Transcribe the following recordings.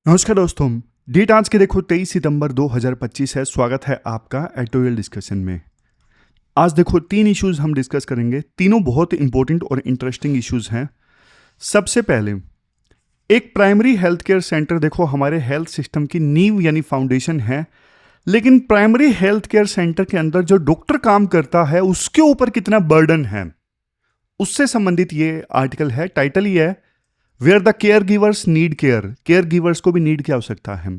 नमस्कार दोस्तों। डेट आज के देखो 23 सितंबर 2025 है। स्वागत है आपका एडिटोरियल डिस्कशन में। आज देखो 3 इश्यूज हम डिस्कस करेंगे। तीनों बहुत इंपॉर्टेंट और इंटरेस्टिंग इश्यूज हैं। सबसे पहले एक प्राइमरी हेल्थ केयर सेंटर देखो हमारे हेल्थ सिस्टम की नींव यानी फाउंडेशन है। लेकिन प्राइमरी हेल्थ केयर सेंटर के अंदर जो डॉक्टर काम करता है उसके ऊपर कितना बर्डन है, उससे संबंधित ये आर्टिकल है। टाइटल ही है where the care givers need care. Care givers को भी नीड की आवश्यकता है।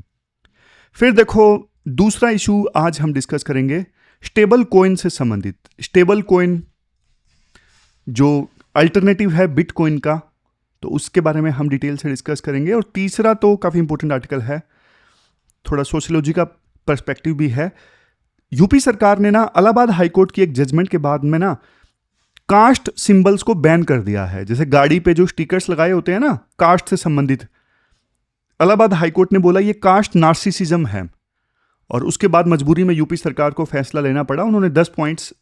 फिर देखो दूसरा इशू आज हम डिस्कस करेंगे स्टेबल कॉइन से संबंधित। स्टेबल कॉइन जो अल्टरनेटिव है बिटकॉइन का, तो उसके बारे में हम डिटेल से डिस्कस करेंगे। और तीसरा तो काफ़ी इंपॉर्टेंट आर्टिकल है, थोड़ा सोशियोलॉजी का पर्सपेक्टिव भी है। यूपी सरकार ने ना इलाहाबाद हाईकोर्ट की एक जजमेंट के बाद में ना कास्ट सिंबल्स को बैन कर दिया है। जैसे गाड़ी पे जो स्टिकर्स लगाए होते हैं ना कास्ट से संबंधित, इलाहाबाद हाईकोर्ट ने बोला ये कास्ट नार्सिसिज्म है। और उसके बाद मजबूरी में यूपी सरकार को फैसला लेना पड़ा। उन्होंने 10 पॉइंट्स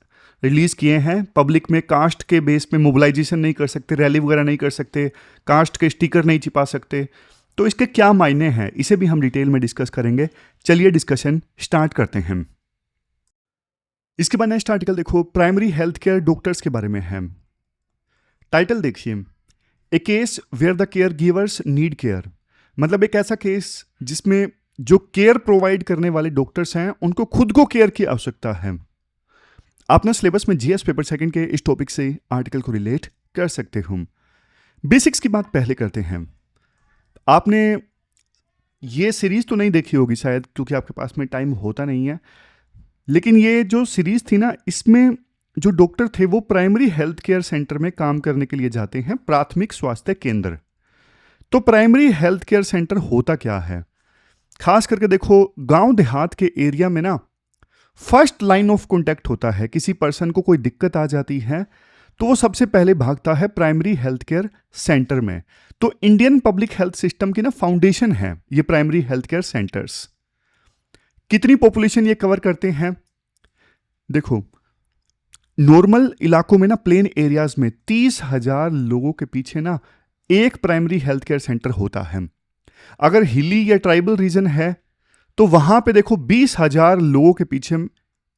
रिलीज किए हैं। पब्लिक में कास्ट के बेस पे मोबिलाइजेशन नहीं कर सकते, रैली वगैरह नहीं कर सकते, कास्ट के स्टिकर नहीं चिपा सकते। तो इसके क्या मायने हैं, इसे भी हम डिटेल में डिस्कस करेंगे। चलिए डिस्कशन स्टार्ट करते हैं। इसके बाद नेक्स्ट आर्टिकल देखो प्राइमरी हेल्थ केयर डॉक्टर्स के बारे में है। टाइटल देखिए a case where the care givers need care. मतलब एक ऐसा केस जिसमें जो केयर प्रोवाइड करने वाले डॉक्टर्स हैं उनको खुद को केयर की आवश्यकता है। आप ना सिलेबस में जीएस पेपर सेकंड के इस टॉपिक से आर्टिकल को रिलेट कर सकते हो। बेसिक्स की बात पहले करते हैं। आपने ये सीरीज तो नहीं देखी होगी शायद, क्योंकि आपके पास में टाइम होता नहीं है। लेकिन ये जो सीरीज थी ना, इसमें जो डॉक्टर थे वो प्राइमरी हेल्थ केयर सेंटर में काम करने के लिए जाते हैं, प्राथमिक स्वास्थ्य केंद्र। तो प्राइमरी हेल्थ केयर सेंटर होता क्या है? खास करके देखो गांव देहात के एरिया में ना फर्स्ट लाइन ऑफ कॉन्टैक्ट होता है। किसी पर्सन को कोई दिक्कत आ जाती है तो वो सबसे पहले भागता है प्राइमरी हेल्थ केयर सेंटर में। तो इंडियन पब्लिक हेल्थ सिस्टम की ना फाउंडेशन है ये प्राइमरी हेल्थ केयर सेंटर्स। कितनी पॉपुलेशन ये कवर करते हैं? देखो नॉर्मल इलाकों में ना प्लेन एरियाज में 30,000 लोगों के पीछे ना एक प्राइमरी हेल्थ केयर सेंटर होता है। अगर हिली या ट्राइबल रीजन है तो वहां पे देखो 20,000 लोगों के पीछे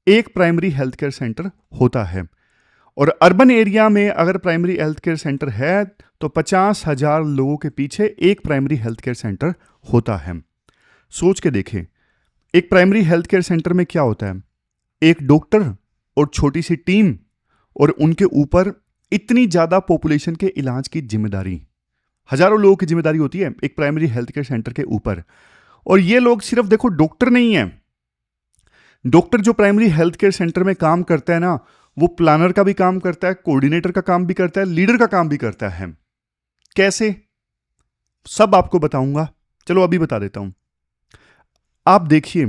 एक प्राइमरी हेल्थ केयर सेंटर होता है। और अर्बन एरिया में अगर प्राइमरी हेल्थ केयर सेंटर है तो 50,000 लोगों के पीछे एक प्राइमरी हेल्थ केयर सेंटर होता है। सोच के देखें एक प्राइमरी हेल्थ केयर सेंटर में क्या होता है, एक डॉक्टर और छोटी सी टीम, और उनके ऊपर इतनी ज्यादा पॉपुलेशन के इलाज की जिम्मेदारी, हजारों लोगों की जिम्मेदारी होती है एक प्राइमरी हेल्थ केयर सेंटर के ऊपर। और ये लोग सिर्फ देखो डॉक्टर नहीं है। डॉक्टर जो प्राइमरी हेल्थ केयर सेंटर में काम करता है ना, वो प्लानर का भी काम करता है, कोऑर्डिनेटर का काम भी करता है, लीडर का काम भी करता है। कैसे, सब आपको बताऊंगा। चलो अभी बता देता हूं। आप देखिए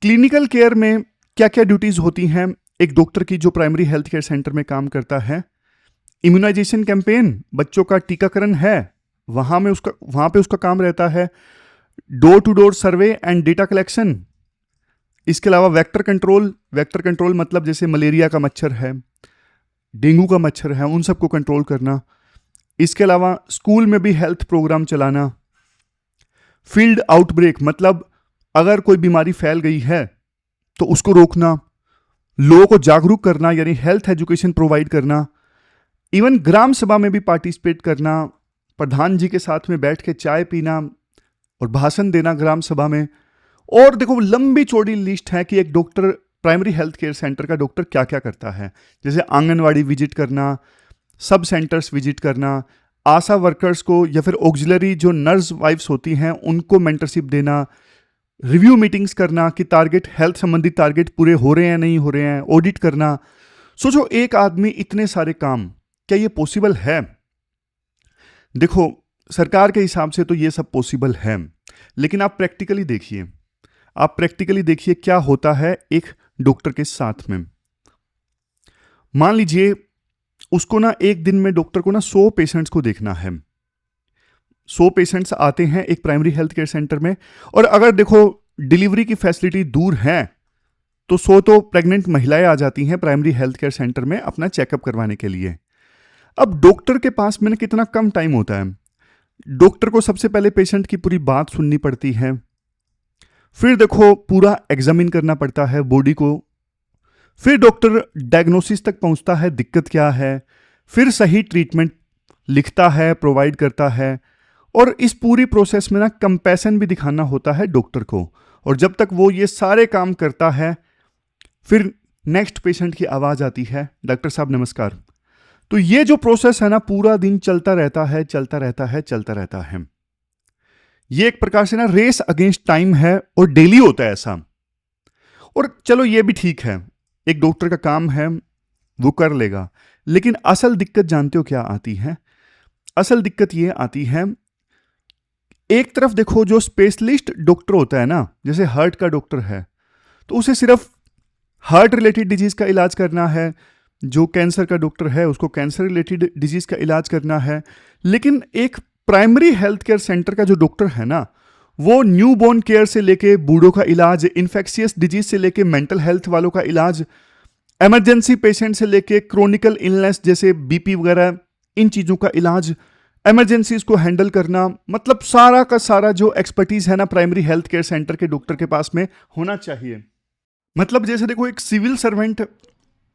क्लिनिकल केयर में क्या क्या ड्यूटीज होती हैं एक डॉक्टर की जो प्राइमरी हेल्थ केयर सेंटर में काम करता है। इम्यूनाइजेशन कैंपेन, बच्चों का टीकाकरण है, वहां पे उसका काम रहता है। Door to door survey and data collection. इसके अलावा वेक्टर कंट्रोल मतलब जैसे मलेरिया का मच्छर है, डेंगू का मच्छर है, उन सबको कंट्रोल करना। इसके अलावा स्कूल में भी हेल्थ प्रोग्राम चलाना। फील्ड आउटब्रेक मतलब अगर कोई बीमारी फैल गई है तो उसको रोकना, लोगों को जागरूक करना यानी हेल्थ एजुकेशन प्रोवाइड करना। इवन ग्राम सभा में भी पार्टिसिपेट करना, प्रधान जी के साथ में बैठ के चाय पीना और भाषण देना ग्राम सभा में। और देखो लंबी चौड़ी लिस्ट है कि एक doctor primary health care centre का डॉक्टर क्या क्या करता है। जैसे आंगनवाड़ी विजिट करना, सब सेंटर्स विजिट करना, आशा वर्कर्स को या फिर ऑक्सिलरी जो नर्स वाइफ्स होती हैं उनको मेंटरशिप देना, रिव्यू मीटिंग्स करना कि टारगेट हेल्थ संबंधी टारगेट पूरे हो रहे हैं नहीं हो रहे हैं, ऑडिट करना। सोचो एक आदमी इतने सारे काम, क्या ये पॉसिबल है? देखो सरकार के हिसाब से तो ये सब पॉसिबल है, लेकिन आप प्रैक्टिकली देखिए क्या होता है एक डॉक्टर के साथ में। मान लीजिए उसको ना एक दिन में डॉक्टर को ना 100 पेशेंट्स को देखना है। 100 पेशेंट्स आते हैं एक प्राइमरी हेल्थ केयर सेंटर में, और अगर देखो डिलीवरी की फैसिलिटी दूर है तो 100 तो प्रेग्नेंट महिलाएं आ जाती हैं प्राइमरी हेल्थ केयर सेंटर में अपना चेकअप करवाने के लिए। अब डॉक्टर के पास में कितना कम टाइम होता है। डॉक्टर को सबसे पहले पेशेंट की पूरी बात सुननी पड़ती है, फिर देखो पूरा एग्जामिन करना पड़ता है बॉडी को, फिर डॉक्टर डायग्नोसिस तक पहुंचता है दिक्कत क्या है, फिर सही ट्रीटमेंट लिखता है, प्रोवाइड करता है। और इस पूरी प्रोसेस में ना कंपैशन भी दिखाना होता है डॉक्टर को। और जब तक वो ये सारे काम करता है, फिर नेक्स्ट पेशेंट की आवाज़ आती है, डॉक्टर साहब नमस्कार। तो ये जो प्रोसेस है ना पूरा दिन चलता रहता है, चलता रहता है, चलता रहता है। ये एक प्रकार से ना रेस अगेंस्ट टाइम है और डेली होता है ऐसा। और चलो ये भी ठीक है, एक डॉक्टर का काम है, वो कर लेगा। लेकिन असल दिक्कत जानते हो क्या आती है? असल दिक्कत ये आती है, एक तरफ देखो जो स्पेशलिस्ट डॉक्टर होता है ना, जैसे हार्ट का डॉक्टर है तो उसे सिर्फ हार्ट रिलेटेड डिजीज का इलाज करना है, जो कैंसर का डॉक्टर है उसको कैंसर रिलेटेड डिजीज का इलाज करना है। लेकिन एक प्राइमरी हेल्थ केयर सेंटर का जो डॉक्टर है ना, वो न्यू बॉर्न केयर से लेके बूढ़ों का इलाज, इन्फेक्शियस डिजीज से लेके मेंटल हेल्थ वालों का इलाज, इमरजेंसी पेशेंट से लेके क्रोनिकल इलनेस जैसे बीपी वगैरह, इन चीज़ों का इलाज, इमरजेंसीज को हैंडल करना, मतलब सारा का सारा जो एक्सपर्टीज है ना प्राइमरी हेल्थ केयर सेंटर के डॉक्टर के पास में होना चाहिए। मतलब जैसे देखो एक सिविल सर्वेंट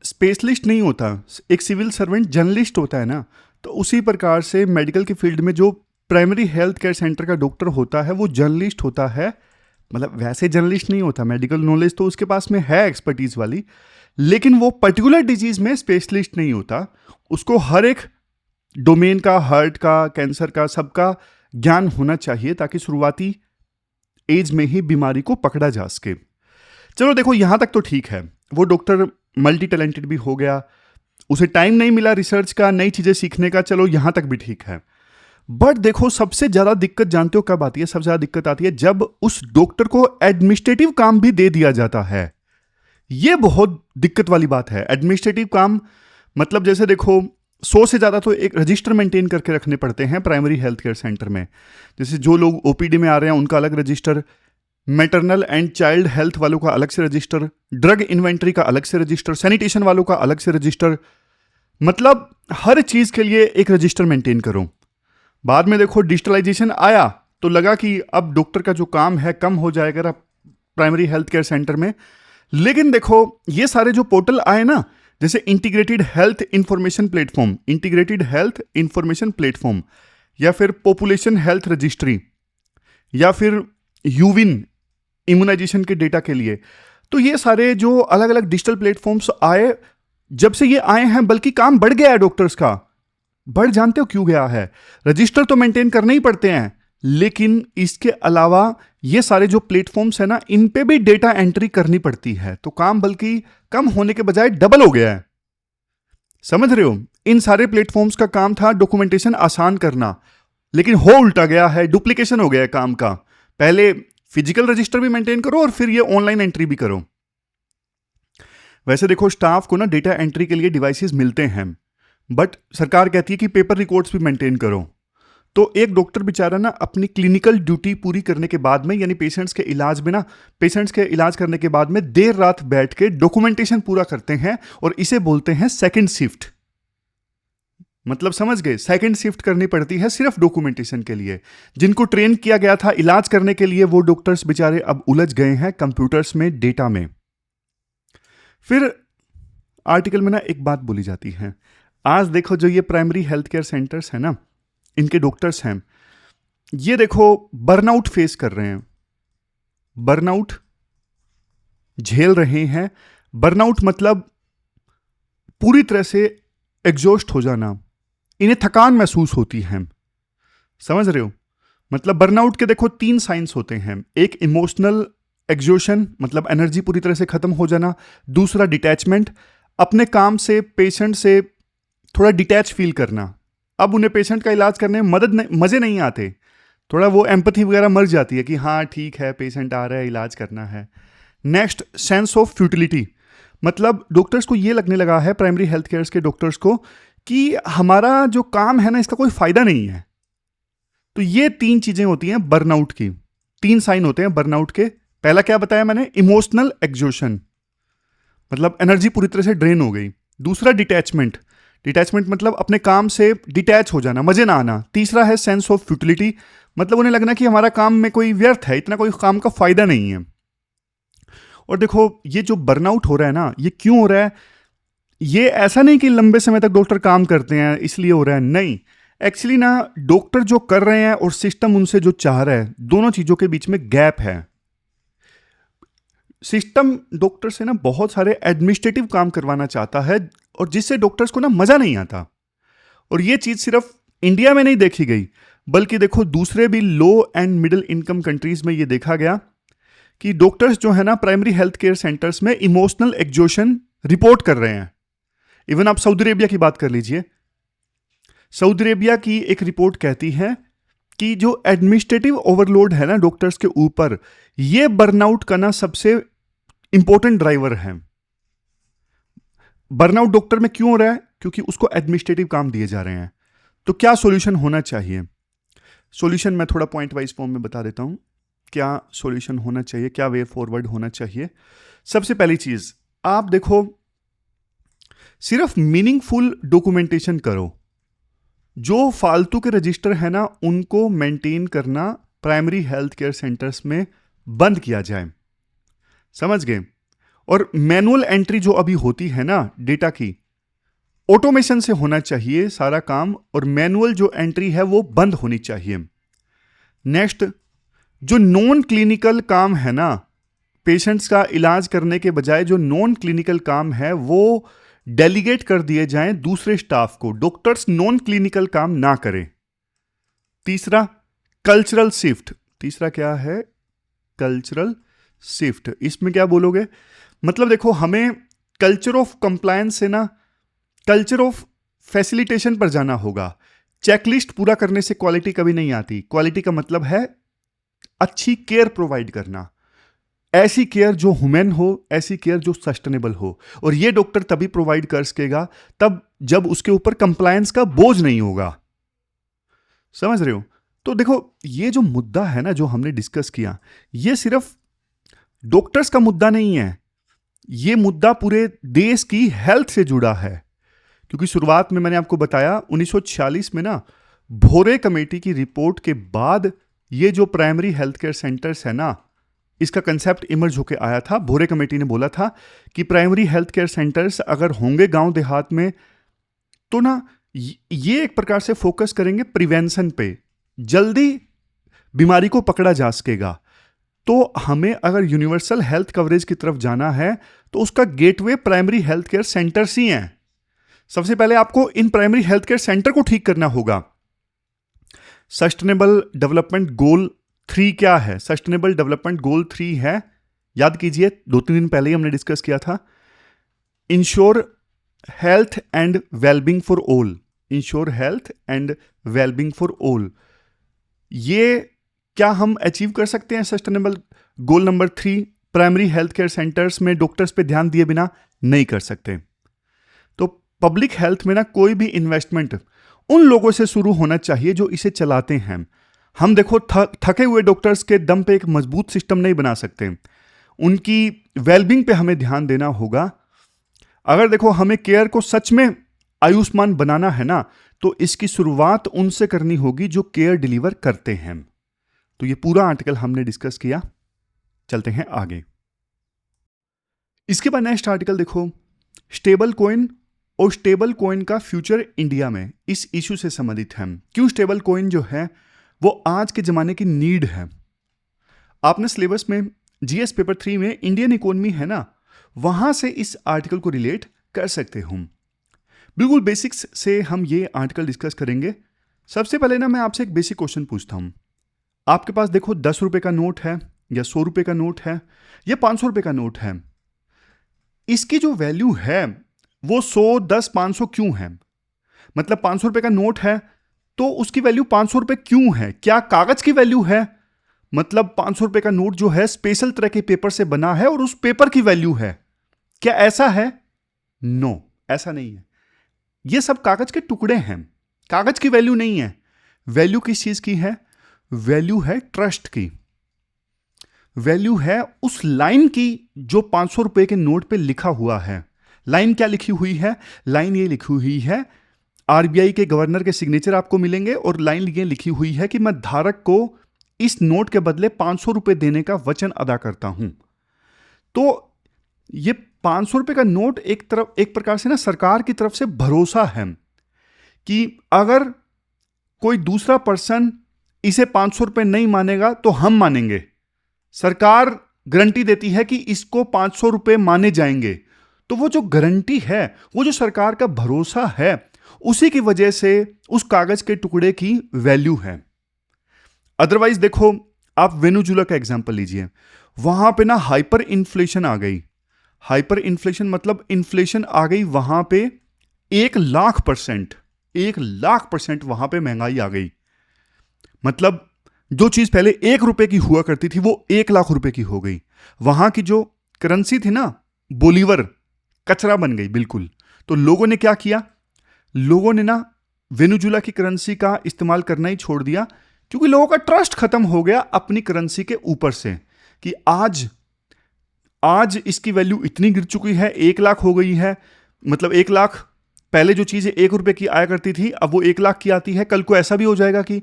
स्पेशलिस्ट नहीं होता, एक सिविल सर्वेंट जर्नलिस्ट होता है ना, तो उसी प्रकार से मेडिकल की फील्ड में जो प्राइमरी हेल्थ केयर सेंटर का डॉक्टर होता है वो जर्नलिस्ट होता है। मतलब वैसे जर्नलिस्ट नहीं होता, मेडिकल नॉलेज तो उसके पास में है एक्सपर्टीज वाली, लेकिन वो पर्टिकुलर डिजीज में स्पेशलिस्ट नहीं होता। उसको हर एक डोमेन का, हार्ट का, कैंसर का, सबका ज्ञान होना चाहिए ताकि शुरुआती एज में ही बीमारी को पकड़ा जा सके। चलो देखो यहां तक तो ठीक है, वो डॉक्टर मल्टी टैलेंटेड भी हो गया, उसे टाइम नहीं मिला रिसर्च का, नई चीजें सीखने का, चलो यहां तक भी ठीक है। बट देखो सबसे ज्यादा दिक्कत जानते हो कब आती है? सबसे ज्यादा दिक्कत आती है जब उस डॉक्टर को एडमिनिस्ट्रेटिव काम भी दे दिया जाता है। ये बहुत दिक्कत वाली बात है। एडमिनिस्ट्रेटिव काम मतलब जैसे देखो 100 से ज़्यादा तो एक रजिस्टर मेंटेन करके रखने पड़ते हैं प्राइमरी हेल्थ केयर सेंटर में। जैसे जो लोग ओपीडी में आ रहे हैं उनका अलग register, maternal and child health वालों का अलग से रजिस्टर, ड्रग इन्वेंट्री का अलग से रजिस्टर, सैनिटेशन वालों का अलग से रजिस्टर, मतलब हर चीज़ के लिए एक रजिस्टर मेंटेन करो। बाद में देखो डिजिटलाइजेशन आया तो लगा कि अब डॉक्टर का जो काम है कम हो जाएगा प्राइमरी हेल्थ केयर सेंटर में। लेकिन देखो ये सारे जो पोर्टल आए ना, जैसे integrated health information platform, integrated health information platform, या फिर पॉपुलेशन हेल्थ रजिस्ट्री, या फिर यूविन इम्यूनाइजेशन के डेटा के लिए, तो ये सारे जो अलग अलग डिजिटल प्लेटफॉर्म्स आए, जब से ये आए हैं बल्कि काम बढ़ गया है डॉक्टर्स का। बढ़ जानते हो क्यों गया है? रजिस्टर तो मेंटेन करने ही पड़ते हैं, लेकिन इसके अलावा ये सारे जो प्लेटफॉर्म्स है ना, इन पे भी डेटा एंट्री करनी पड़ती है, तो काम बल्कि कम होने के बजाय डबल हो गया है। समझ रहे हो? इन सारे प्लेटफॉर्म्स का काम था डॉक्यूमेंटेशन आसान करना, लेकिन हो उल्टा गया है, डुप्लीकेशन हो गया है काम का। पहले फिजिकल रजिस्टर भी मेंटेन करो और फिर ये ऑनलाइन एंट्री भी करो। वैसे देखो स्टाफ को ना डेटा एंट्री के लिए डिवाइसेस मिलते हैं, बट सरकार कहती है कि पेपर रिकॉर्ड्स भी मेंटेन करो। तो एक डॉक्टर बेचारा ना अपनी क्लिनिकल ड्यूटी पूरी करने के बाद में, यानी पेशेंट्स के इलाज में ना, पेशेंट्स के इलाज करने के बाद में देर रात बैठ के डॉक्यूमेंटेशन पूरा करते हैं, और इसे बोलते हैं सेकंड शिफ्ट। मतलब समझ गए? सेकंड शिफ्ट करनी पड़ती है सिर्फ डॉक्यूमेंटेशन के लिए। जिनको ट्रेन किया गया था इलाज करने के लिए, वो डॉक्टर्स बेचारे अब उलझ गए हैं कंप्यूटर्स में, डेटा में। फिर आर्टिकल में ना एक बात बोली जाती है, आज देखो जो ये प्राइमरी हेल्थ केयर सेंटर्स है ना, इनके डॉक्टर्स हैं, ये देखो बर्नआउट फेस कर रहे हैं, बर्नआउट झेल रहे हैं। बर्नआउट मतलब पूरी तरह से एग्जॉस्ट हो जाना, इन्हें थकान महसूस होती है। समझ रहे हो? मतलब बर्नआउट के देखो 3 साइंस होते हैं। एक इमोशनल एग्जॉशन, मतलब एनर्जी पूरी तरह से खत्म हो जाना। दूसरा डिटैचमेंट, अपने काम से, पेशेंट से थोड़ा डिटैच फील करना। अब उन्हें पेशेंट का इलाज करने में मज़े नहीं आते, थोड़ा वो एम्पैथी वगैरह मर जाती है कि हाँ ठीक है पेशेंट आ रहा है, इलाज करना है। नेक्स्ट, सेंस ऑफ फ्यूटिलिटी, मतलब डॉक्टर्स को ये लगने लगा है, प्राइमरी हेल्थ केयर के डॉक्टर्स को, कि हमारा जो काम है ना इसका कोई फायदा नहीं है। तो ये 3 चीजें होती हैं बर्नआउट की, 3 साइन होते हैं बर्नआउट के। पहला क्या बताया मैंने? इमोशनल एग्जॉशन, मतलब एनर्जी पूरी तरह से ड्रेन हो गई। दूसरा डिटैचमेंट, डिटैचमेंट मतलब अपने काम से डिटैच हो जाना, मजे ना आना। तीसरा है सेंस ऑफ फ्यूटिलिटी, मतलब उन्हें लगना कि हमारा काम में कोई व्यर्थ है, इतना कोई काम का फायदा नहीं है। और देखो ये जो बर्नआउट हो रहा है ना, ये क्यों हो रहा है? ये ऐसा नहीं कि लंबे समय तक डॉक्टर काम करते हैं इसलिए हो रहा है, नहीं। एक्चुअली ना डॉक्टर जो कर रहे हैं और सिस्टम उनसे जो चाह रहा है, दोनों चीजों के बीच में गैप है। सिस्टम डॉक्टर से ना बहुत सारे एडमिनिस्ट्रेटिव काम करवाना चाहता है और जिससे डॉक्टर्स को ना मजा नहीं आता। और ये चीज सिर्फ इंडिया में नहीं देखी गई, बल्कि देखो दूसरे भी लो एंड मिडिल इनकम कंट्रीज में ये देखा गया कि डॉक्टर्स जो है ना प्राइमरी हेल्थ केयर सेंटर्स में इमोशनल एग्जॉशन रिपोर्ट कर रहे हैं। इवन आप सऊदी अरेबिया की बात कर लीजिए, सऊदी अरेबिया की एक रिपोर्ट कहती है कि जो एडमिनिस्ट्रेटिव ओवरलोड है ना डॉक्टर्स के ऊपर, ये बर्नआउट का ना सबसे इंपॉर्टेंट ड्राइवर है। बर्नआउट डॉक्टर में क्यों हो रहा है? क्योंकि उसको एडमिनिस्ट्रेटिव काम दिए जा रहे हैं। तो क्या सॉल्यूशन होना चाहिए? सॉल्यूशन मैं थोड़ा पॉइंट वाइज फॉर्म में बता देता हूं। क्या सॉल्यूशन होना चाहिए, क्या वे फॉरवर्ड होना चाहिए। सबसे पहली चीज, आप देखो सिर्फ मीनिंगफुल डॉक्यूमेंटेशन करो। जो फालतू के रजिस्टर है ना उनको मेंटेन करना प्राइमरी हेल्थ केयर सेंटर्स में बंद किया जाए, समझ गए? और मैनुअल एंट्री जो अभी होती है ना डेटा की, ऑटोमेशन से होना चाहिए सारा काम, और मैनुअल जो एंट्री है वो बंद होनी चाहिए। नेक्स्ट, जो नॉन क्लिनिकल काम है ना, पेशेंट्स का इलाज करने के बजाय जो नॉन क्लिनिकल काम है वो डेलीगेट कर दिए जाएं दूसरे स्टाफ को। डॉक्टर्स नॉन क्लिनिकल काम ना करें। तीसरा, कल्चरल शिफ्ट। तीसरा क्या है? Cultural shift. इसमें क्या बोलोगे? मतलब देखो हमें कल्चर ऑफ कंप्लायंस से ना कल्चर ऑफ फैसिलिटेशन पर जाना होगा। चेकलिस्ट पूरा करने से क्वालिटी कभी नहीं आती। क्वालिटी का मतलब है अच्छी केयर प्रोवाइड करना, ऐसी केयर जो ह्यूमन हो, ऐसी केयर जो सस्टेनेबल हो। और ये डॉक्टर तभी प्रोवाइड कर सकेगा तब जब उसके ऊपर कंप्लायंस का बोझ नहीं होगा। समझ रहे हो? तो देखो ये जो मुद्दा है ना जो हमने डिस्कस किया, ये सिर्फ डॉक्टर्स का मुद्दा नहीं है, ये मुद्दा पूरे देश की हेल्थ से जुड़ा है। क्योंकि शुरुआत में मैंने आपको बताया 1946 में ना भोरे कमेटी की रिपोर्ट के बाद ये जो प्राइमरी हेल्थ केयर सेंटर्स है ना, इसका कंसेप्ट इमर्ज होके आया था। भोरे कमेटी ने बोला था कि प्राइमरी हेल्थ केयर सेंटर्स अगर होंगे गांव देहात में तो ना ये एक प्रकार से फोकस करेंगे प्रिवेंशन पे, जल्दी बीमारी को पकड़ा जा सकेगा। तो हमें अगर यूनिवर्सल हेल्थ कवरेज की तरफ जाना है तो उसका gateway primary health care centres ही हैं। सबसे पहले आपको इन प्राइमरी हेल्थ केयर सेंटर को ठीक करना होगा। सस्टेनेबल डेवलपमेंट गोल 3 क्या है? सस्टेनेबल डेवलपमेंट गोल 3 है, याद कीजिए 2-3 दिन पहले ही हमने डिस्कस किया था। Ensure health and wellbeing for all. Ensure health and wellbeing for all. ये क्या हम अचीव कर सकते हैं sustainable goal number 3 primary health care centres में डॉक्टर्स पे ध्यान दिए बिना? नहीं कर सकते। तो पब्लिक हेल्थ में ना कोई भी इन्वेस्टमेंट उन लोगों से शुरू होना चाहिए जो इसे चलाते हैं। हम देखो थके हुए डॉक्टर्स के दम पे एक मजबूत सिस्टम नहीं बना सकते, उनकी वेलबींग पे हमें ध्यान देना होगा। अगर देखो हमें केयर को सच में आयुष्मान बनाना है ना, तो इसकी शुरुआत उनसे करनी होगी जो केयर डिलीवर करते हैं। तो ये पूरा आर्टिकल हमने डिस्कस किया। चलते हैं आगे। इसके बाद नेक्स्ट आर्टिकल देखो, स्टेबल कॉइन और स्टेबल कॉइन का फ्यूचर इंडिया में, इस इशू से संबंधित है। क्यों स्टेबल कॉइन जो है वो आज के जमाने की नीड है। आपने सिलेबस में जीएस पेपर 3 में इंडियन इकोनॉमी है ना, वहां से इस आर्टिकल को रिलेट कर सकते हो। बिल्कुल बेसिक्स से हम ये आर्टिकल डिस्कस करेंगे। सबसे पहले ना मैं आपसे एक बेसिक क्वेश्चन पूछता हूं। आपके पास देखो 10 रुपए का नोट है या 100 रुपए का नोट है या 500 रुपए का नोट है। इसकी जो वैल्यू है वो 100, 10, 500 क्यों है? मतलब 500 रुपए का नोट है तो उसकी वैल्यू 500 रुपए क्यों है? क्या कागज की वैल्यू है? मतलब 500 रुपए का नोट जो है स्पेशल तरह के पेपर से बना है और उस पेपर की वैल्यू है। क्या ऐसा है? नो, ऐसा नहीं है। ये सब कागज के टुकड़े हैं, कागज की वैल्यू नहीं है। वैल्यू किस चीज की है? वैल्यू है ट्रस्ट की। वैल्यू है उस लाइन की जो 500 रुपए के नोट पे लिखा हुआ है। लाइन क्या लिखी हुई है? लाइन ये लिखी हुई है, आरबीआई के गवर्नर के सिग्नेचर आपको मिलेंगे और लाइन ये लिखी हुई है कि मैं धारक को इस नोट के बदले 500 रुपए देने का वचन अदा करता हूं। तो ये 500 रुपए का नोट एक प्रकार से ना सरकार की तरफ से भरोसा है कि अगर कोई दूसरा पर्सन इसे 500 रुपए नहीं मानेगा तो हम मानेंगे। सरकार गारंटी देती है कि इसको 500 रुपए माने जाएंगे। तो वो जो गारंटी है, वो जो सरकार का भरोसा है, उसी की वजह से उस कागज के टुकड़े की वैल्यू है। अदरवाइज देखो, आप वेनेजुएला का एग्जांपल लीजिए, वहां पे ना हाइपर इन्फ्लेशन आ गई। हाइपर इन्फ्लेशन मतलब इन्फ्लेशन आ गई वहां पे 1,00,000%, 1,00,000% वहां पे महंगाई आ गई। मतलब जो चीज पहले 1 रुपए की हुआ करती थी वो 1,00,000 रुपए की हो गई। वहां की जो करेंसी थी ना, बोलीवर, कचरा बन गई बिल्कुल। तो लोगों ने क्या किया? लोगों ने ना वेनेजुएला की करेंसी का इस्तेमाल करना ही छोड़ दिया, क्योंकि लोगों का ट्रस्ट खत्म हो गया अपनी करेंसी के ऊपर से कि आज इसकी वैल्यू इतनी गिर चुकी है, 1,00,000 हो गई है। मतलब 1,00,000 पहले जो चीज़ 1 रुपए की आया करती थी, अब वो 1,00,000 की आती है। कल को ऐसा भी हो जाएगा कि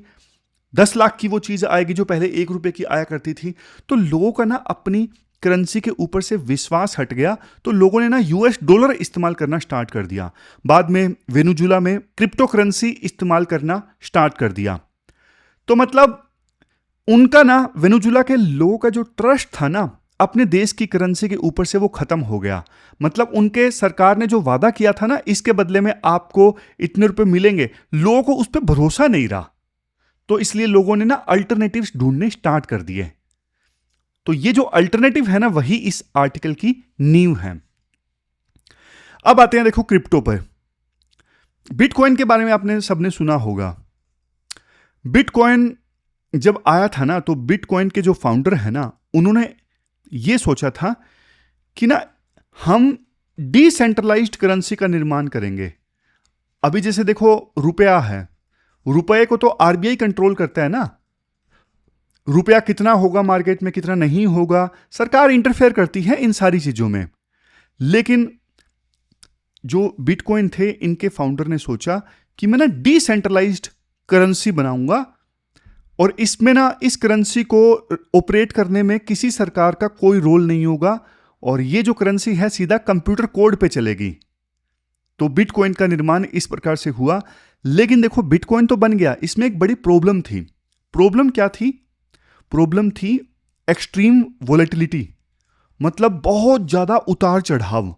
10,00,000 की वो चीज़ आएगी जो पहले 1 रुपए की आया करती थी। तो लोगों का ना अपनी करेंसी के ऊपर से विश्वास हट गया। तो लोगों ने ना यूएस डॉलर इस्तेमाल करना स्टार्ट कर दिया। बाद में वेनेजुएला में क्रिप्टो करेंसी इस्तेमाल करना स्टार्ट कर दिया। तो मतलब उनका ना, वेनेजुएला के लोगों का जो ट्रस्ट था ना अपने देश की करेंसी के ऊपर से, वो खत्म हो गया। मतलब उनके सरकार ने जो वादा किया था ना, इसके बदले में आपको इतने रुपए मिलेंगे, लोगों को उस पर भरोसा नहीं रहा। तो इसलिए लोगों ने ना अल्टरनेटिव्स ढूंढने स्टार्ट कर दिए। तो ये जो अल्टरनेटिव है ना, वही इस आर्टिकल की नींव है। अब आते हैं देखो क्रिप्टो पर। बिटकॉइन के बारे में आपने सबने सुना होगा। बिटकॉइन जब आया था ना, तो बिटकॉइन के जो फाउंडर है ना, उन्होंने ये सोचा था कि ना हम डिसेंट्रलाइज्ड करेंसी का निर्माण करेंगे। अभी जैसे देखो रुपया है, रुपये को तो आरबीआई कंट्रोल करता है ना। रुपया कितना होगा मार्केट में, कितना नहीं होगा, सरकार इंटरफेयर करती है इन सारी चीजों में। लेकिन जो बिटकॉइन थे, इनके फाउंडर ने सोचा कि मैं ना डिसेंट्रलाइज्ड करेंसी बनाऊंगा और इसमें ना इस करेंसी को ऑपरेट करने में किसी सरकार का कोई रोल नहीं होगा और ये जो करेंसी है सीधा कंप्यूटर कोड पे चलेगी। तो बिटकॉइन का निर्माण इस प्रकार से हुआ। लेकिन देखो बिटकॉइन तो बन गया, इसमें एक बड़ी प्रॉब्लम थी। प्रॉब्लम क्या थी? प्रॉब्लम थी एक्सट्रीम वोलेटिलिटी, मतलब बहुत ज्यादा उतार चढ़ाव।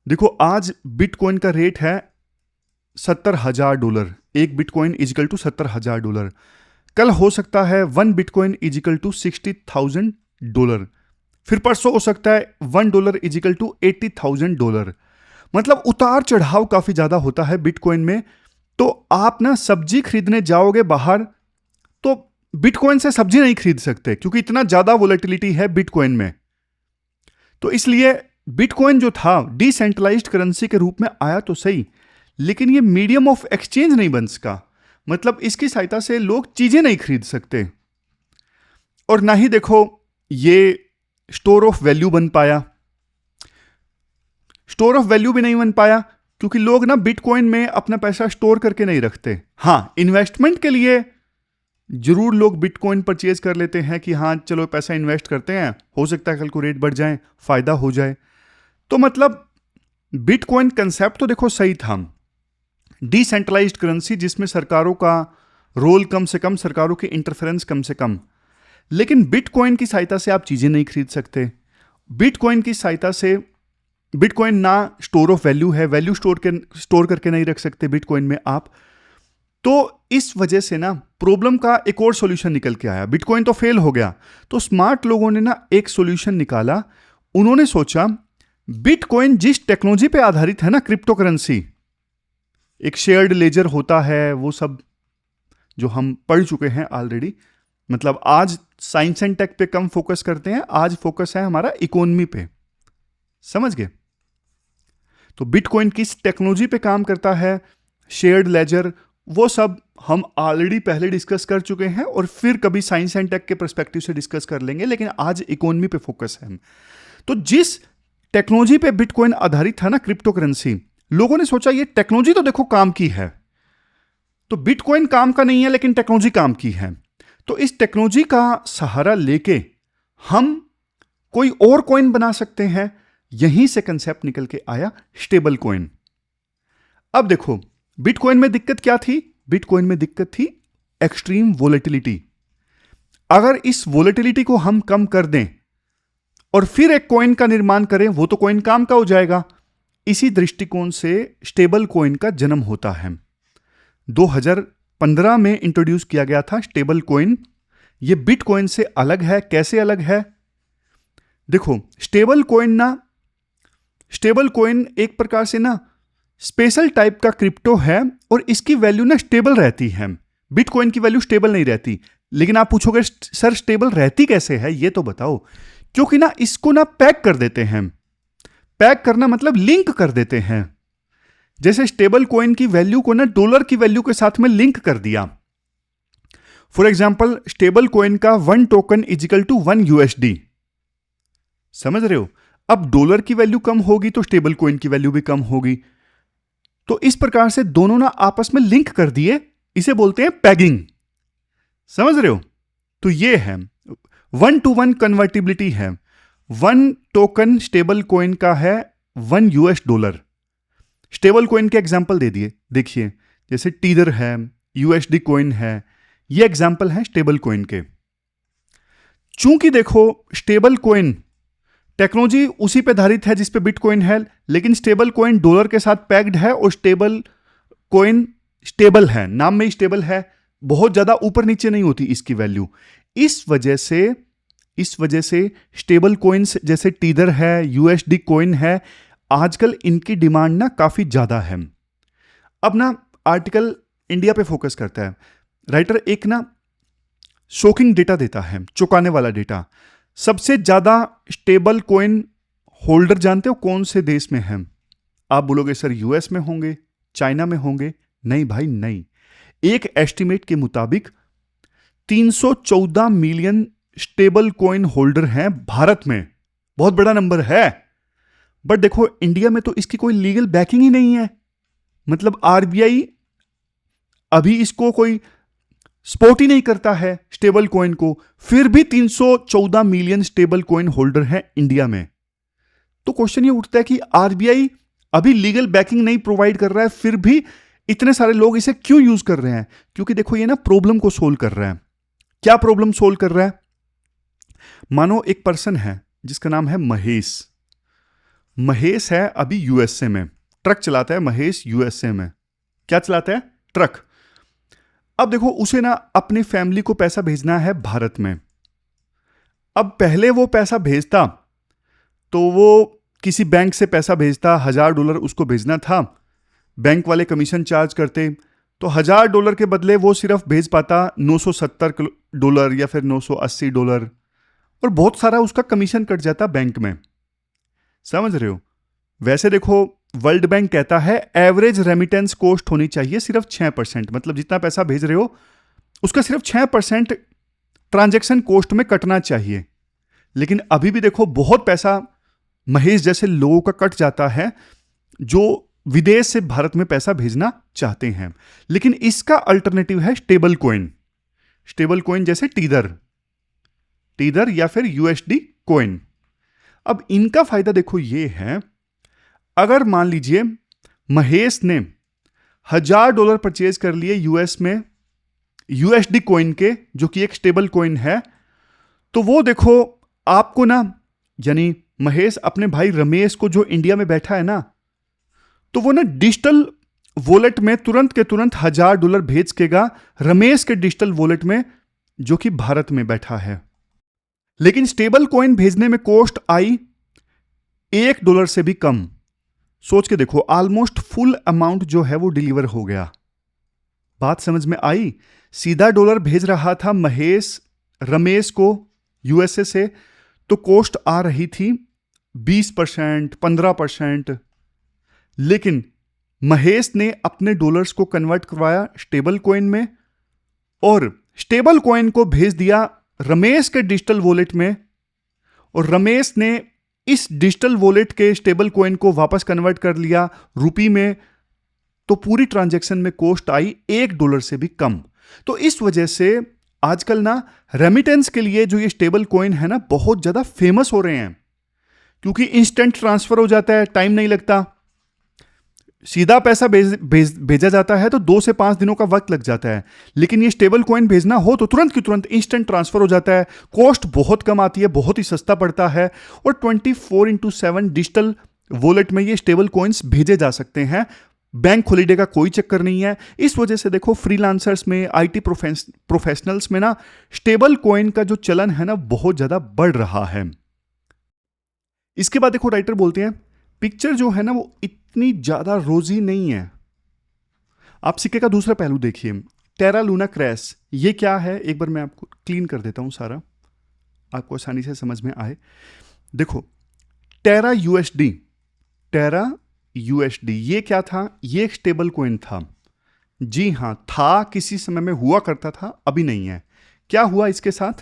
देखो आज बिटकॉइन का रेट है $70,000। एक बिटकॉइन इजिकल टू $70,000। कल हो सकता है 1 बिटकॉइन इजिकल टू $60,000। फिर परसों हो सकता है $1 इजिकल टू $80,000। मतलब उतार चढ़ाव काफी ज्यादा होता है बिटकॉइन में। तो आप ना सब्जी खरीदने जाओगे बाहर, तो बिटकॉइन से सब्जी नहीं खरीद सकते क्योंकि इतना ज्यादा वोलेटिलिटी है बिटकॉइन में। तो इसलिए बिटकॉइन जो था डिसेंट्रलाइज्ड करेंसी के रूप में आया तो सही, लेकिन ये मीडियम ऑफ एक्सचेंज नहीं बन सका। मतलब इसकी सहायता से लोग चीजें नहीं खरीद सकते और ना ही देखो ये स्टोर ऑफ वैल्यू बन पाया। स्टोर ऑफ वैल्यू भी नहीं बन पाया क्योंकि लोग ना बिटकॉइन में अपना पैसा स्टोर करके नहीं रखते। हाँ, इन्वेस्टमेंट के लिए जरूर लोग बिटकॉइन परचेज कर लेते हैं कि हाँ चलो पैसा इन्वेस्ट करते हैं, हो सकता है कल को रेट बढ़ जाए, फायदा हो जाए। तो मतलब बिटकॉइन कंसेप्ट तो देखो सही था, डिसेंट्रलाइज्ड करेंसी जिसमें सरकारों का रोल कम से कम, सरकारों की इंटरफेरेंस कम से कम। लेकिन बिटकॉइन की सहायता से आप चीजें नहीं खरीद सकते। बिटकॉइन की सहायता से, बिटकॉइन ना स्टोर ऑफ वैल्यू है, वैल्यू स्टोर करके नहीं रख सकते बिटकॉइन में आप। तो इस वजह से ना प्रॉब्लम का एक और सॉल्यूशन निकल के आया। बिटकॉइन तो फेल हो गया, तो स्मार्ट लोगों ने ना एक सॉल्यूशन निकाला। उन्होंने सोचा बिटकॉइन जिस टेक्नोलॉजी पे आधारित है ना, क्रिप्टो करेंसी, एक शेयर्ड लेजर होता है, वो सब जो हम पढ़ चुके हैं ऑलरेडी। मतलब आज साइंस एंड टेक पे कम फोकस करते हैं, आज फोकस है हमारा इकोनॉमी पे, समझ गए। तो बिटकॉइन किस टेक्नोलॉजी पे काम करता है, शेयर्ड लेजर, वो सब हम ऑलरेडी पहले डिस्कस कर चुके हैं और फिर कभी साइंस एंड टेक के पर्सपेक्टिव से डिस्कस कर लेंगे, लेकिन आज इकोनॉमी पे फोकस है। तो जिस टेक्नोलॉजी पे बिटकॉइन आधारित था ना, क्रिप्टो करेंसी। लोगों ने सोचा ये टेक्नोलॉजी तो देखो काम की है, तो बिटकॉइन काम का नहीं है लेकिन टेक्नोलॉजी काम की है, तो इस टेक्नोलॉजी का सहारा लेके हम कोई और कॉइन बना सकते हैं। यहीं से कंसेप्ट निकल के आया स्टेबल कॉइन। अब देखो बिटकॉइन में दिक्कत क्या थी? बिटकॉइन में दिक्कत थी एक्सट्रीम वोलेटिलिटी। अगर इस वोलेटिलिटी को हम कम कर दें और फिर एक कॉइन का निर्माण करें, वो तो कॉइन काम का हो जाएगा। इसी दृष्टिकोण से स्टेबल कॉइन का जन्म होता है। 2015 में इंट्रोड्यूस किया गया था स्टेबल कॉइन। ये बिटकॉइन से अलग है। कैसे अलग है? देखो स्टेबल कॉइन एक प्रकार से ना स्पेशल टाइप का क्रिप्टो है और इसकी वैल्यू ना स्टेबल रहती है। बिटकॉइन की वैल्यू स्टेबल नहीं रहती। लेकिन आप पूछोगे सर स्टेबल रहती कैसे है, ये तो बताओ। क्योंकि ना इसको ना पैक कर देते हैं। पैक करना मतलब लिंक कर देते हैं। जैसे स्टेबल कॉइन की वैल्यू को ना डॉलर की वैल्यू के साथ में लिंक कर दिया। फॉर एग्जांपल स्टेबल कॉइन का 1 टोकन इजिकल टू 1 USD। समझ रहे हो? अब डॉलर की वैल्यू कम होगी तो स्टेबल कॉइन की वैल्यू भी कम होगी। तो इस प्रकार से दोनों ना आपस में लिंक कर दिए। इसे बोलते हैं पैगिंग। समझ रहे हो? तो ये है 1-to-1 कन्वर्टिबिलिटी है। 1 टोकन स्टेबल कॉइन का है $1। स्टेबल कॉइन के एग्जाम्पल दे दिए। देखिए जैसे टीदर है, USD कॉइन है, ये एग्जाम्पल है स्टेबल कॉइन के। चूंकि देखो स्टेबल कॉइन टेक्नोलॉजी उसी पे आधारित है जिस पे बिटकॉइन है, लेकिन स्टेबल कॉइन डॉलर के साथ पैक्ड है और स्टेबल कॉइन स्टेबल है, नाम में ही स्टेबल है, बहुत ज्यादा ऊपर नीचे नहीं होती इसकी वैल्यू। इस वजह से स्टेबल कॉइन्स जैसे टीदर है, USD कॉइन है, आजकल इनकी डिमांड ना काफी ज्यादा है। अब ना आर्टिकल इंडिया पे फोकस करता है। राइटर एक ना शॉकिंग डेटा देता है, चौंकाने वाला डेटा। सबसे ज्यादा स्टेबल कॉइन होल्डर जानते हो कौन से देश में है? आप बोलोगे सर US में होंगे, चाइना में होंगे। नहीं भाई नहीं। एक एस्टिमेट के मुताबिक 314 मिलियन स्टेबल कॉइन होल्डर हैं भारत में। बहुत बड़ा नंबर है। बट देखो इंडिया में तो इसकी कोई लीगल बैकिंग ही नहीं है। मतलब RBI अभी इसको कोई सपोर्ट ही नहीं करता है स्टेबल कॉइन को। फिर भी 314 मिलियन स्टेबल कॉइन होल्डर हैं इंडिया में। तो क्वेश्चन ये उठता है कि RBI अभी लीगल बैकिंग नहीं प्रोवाइड कर रहा है, फिर भी इतने सारे लोग इसे क्यों यूज कर रहे हैं? क्योंकि देखो ये ना प्रॉब्लम को सोल्व कर रहा है। क्या प्रॉब्लम सोल्व कर रहा है? मानो एक पर्सन है जिसका नाम है महेश। महेश है अभी USA में, ट्रक चलाता है महेश USA में। क्या चलाता है? ट्रक। अब देखो उसे ना अपनी फैमिली को पैसा भेजना है भारत में। अब पहले वो पैसा भेजता तो वो किसी बैंक से पैसा भेजता, $1000 उसको भेजना था। बैंक वाले कमीशन चार्ज करते, तो $1000 के बदले वो सिर्फ भेज पाता $970 या फिर $980, और बहुत सारा उसका कमीशन कट जाता बैंक में। समझ रहे हो? वैसे देखो वर्ल्ड बैंक कहता है एवरेज रेमिटेंस कॉस्ट होनी चाहिए सिर्फ 6%। मतलब जितना पैसा भेज रहे हो उसका सिर्फ 6% ट्रांजैक्शन कॉस्ट में कटना चाहिए। लेकिन अभी भी देखो बहुत पैसा महेश जैसे लोगों का कट जाता है जो विदेश से भारत में पैसा भेजना चाहते हैं। लेकिन इसका अल्टरनेटिव है स्टेबल कॉइन। स्टेबल कॉइन जैसे टीदर या फिर USD कॉइन। अब इनका फायदा देखो ये है, अगर मान लीजिए महेश ने $1000 परचेज कर लिए US में USD कॉइन के, जो कि एक स्टेबल कॉइन है, तो वो देखो आपको ना, यानी महेश अपने भाई रमेश को जो इंडिया में बैठा है ना, तो वो ना डिजिटल वॉलेट में तुरंत के तुरंत $1000 भेज केगा रमेश के डिजिटल वॉलेट में जो कि भारत में बैठा है। लेकिन स्टेबल कॉइन भेजने में कॉस्ट आई $1 से भी कम। सोच के देखो ऑलमोस्ट फुल अमाउंट जो है वो डिलीवर हो गया। बात समझ में आई? सीधा डॉलर भेज रहा था महेश रमेश को USA से, तो कॉस्ट आ रही थी 20%, 15%। लेकिन महेश ने अपने डॉलर्स को कन्वर्ट करवाया स्टेबल कॉइन में और स्टेबल कॉइन को भेज दिया रमेश के डिजिटल वॉलेट में, और रमेश ने इस डिजिटल वॉलेट के स्टेबल कॉइन को वापस कन्वर्ट कर लिया रुपी में, तो पूरी ट्रांजैक्शन में कॉस्ट आई $1 से भी कम। तो इस वजह से आजकल ना रेमिटेंस के लिए जो ये स्टेबल कॉइन है ना, बहुत ज्यादा फेमस हो रहे हैं, क्योंकि इंस्टेंट ट्रांसफर हो जाता है, टाइम नहीं लगता। सीधा पैसा भेजा जाता है तो 2 से 5 दिनों का वक्त लग जाता है, लेकिन ये स्टेबल कॉइन भेजना हो तो तुरंत की तुरंत इंस्टेंट ट्रांसफर हो जाता है, कॉस्ट बहुत कम आती है, बहुत ही सस्ता पड़ता है, और 24/7 डिजिटल वॉलेट में ये स्टेबल कॉइन्स भेजे जा सकते हैं। बैंक हॉलीडे का कोई चक्कर नहीं है। इस वजह से देखो फ्रीलांसर्स में, आईटी प्रोफेशनल्स में ना स्टेबल कॉइन का जो चलन है ना, बहुत ज्यादा बढ़ रहा है। इसके बाद देखो राइटर बोलते हैं पिक्चर जो है ना वो इतनी ज्यादा रोजी नहीं है। आप सिक्के का दूसरा पहलू देखिए, टेरा लूना क्रैश, ये क्या है एक बार मैं आपको क्लीन कर देता हूं सारा, आपको आसानी से समझ में आए। देखो टेरा यूएसडी ये क्या था? ये एक स्टेबल कॉइन था। जी हां, था, किसी समय में हुआ करता था, अभी नहीं है। क्या हुआ इसके साथ?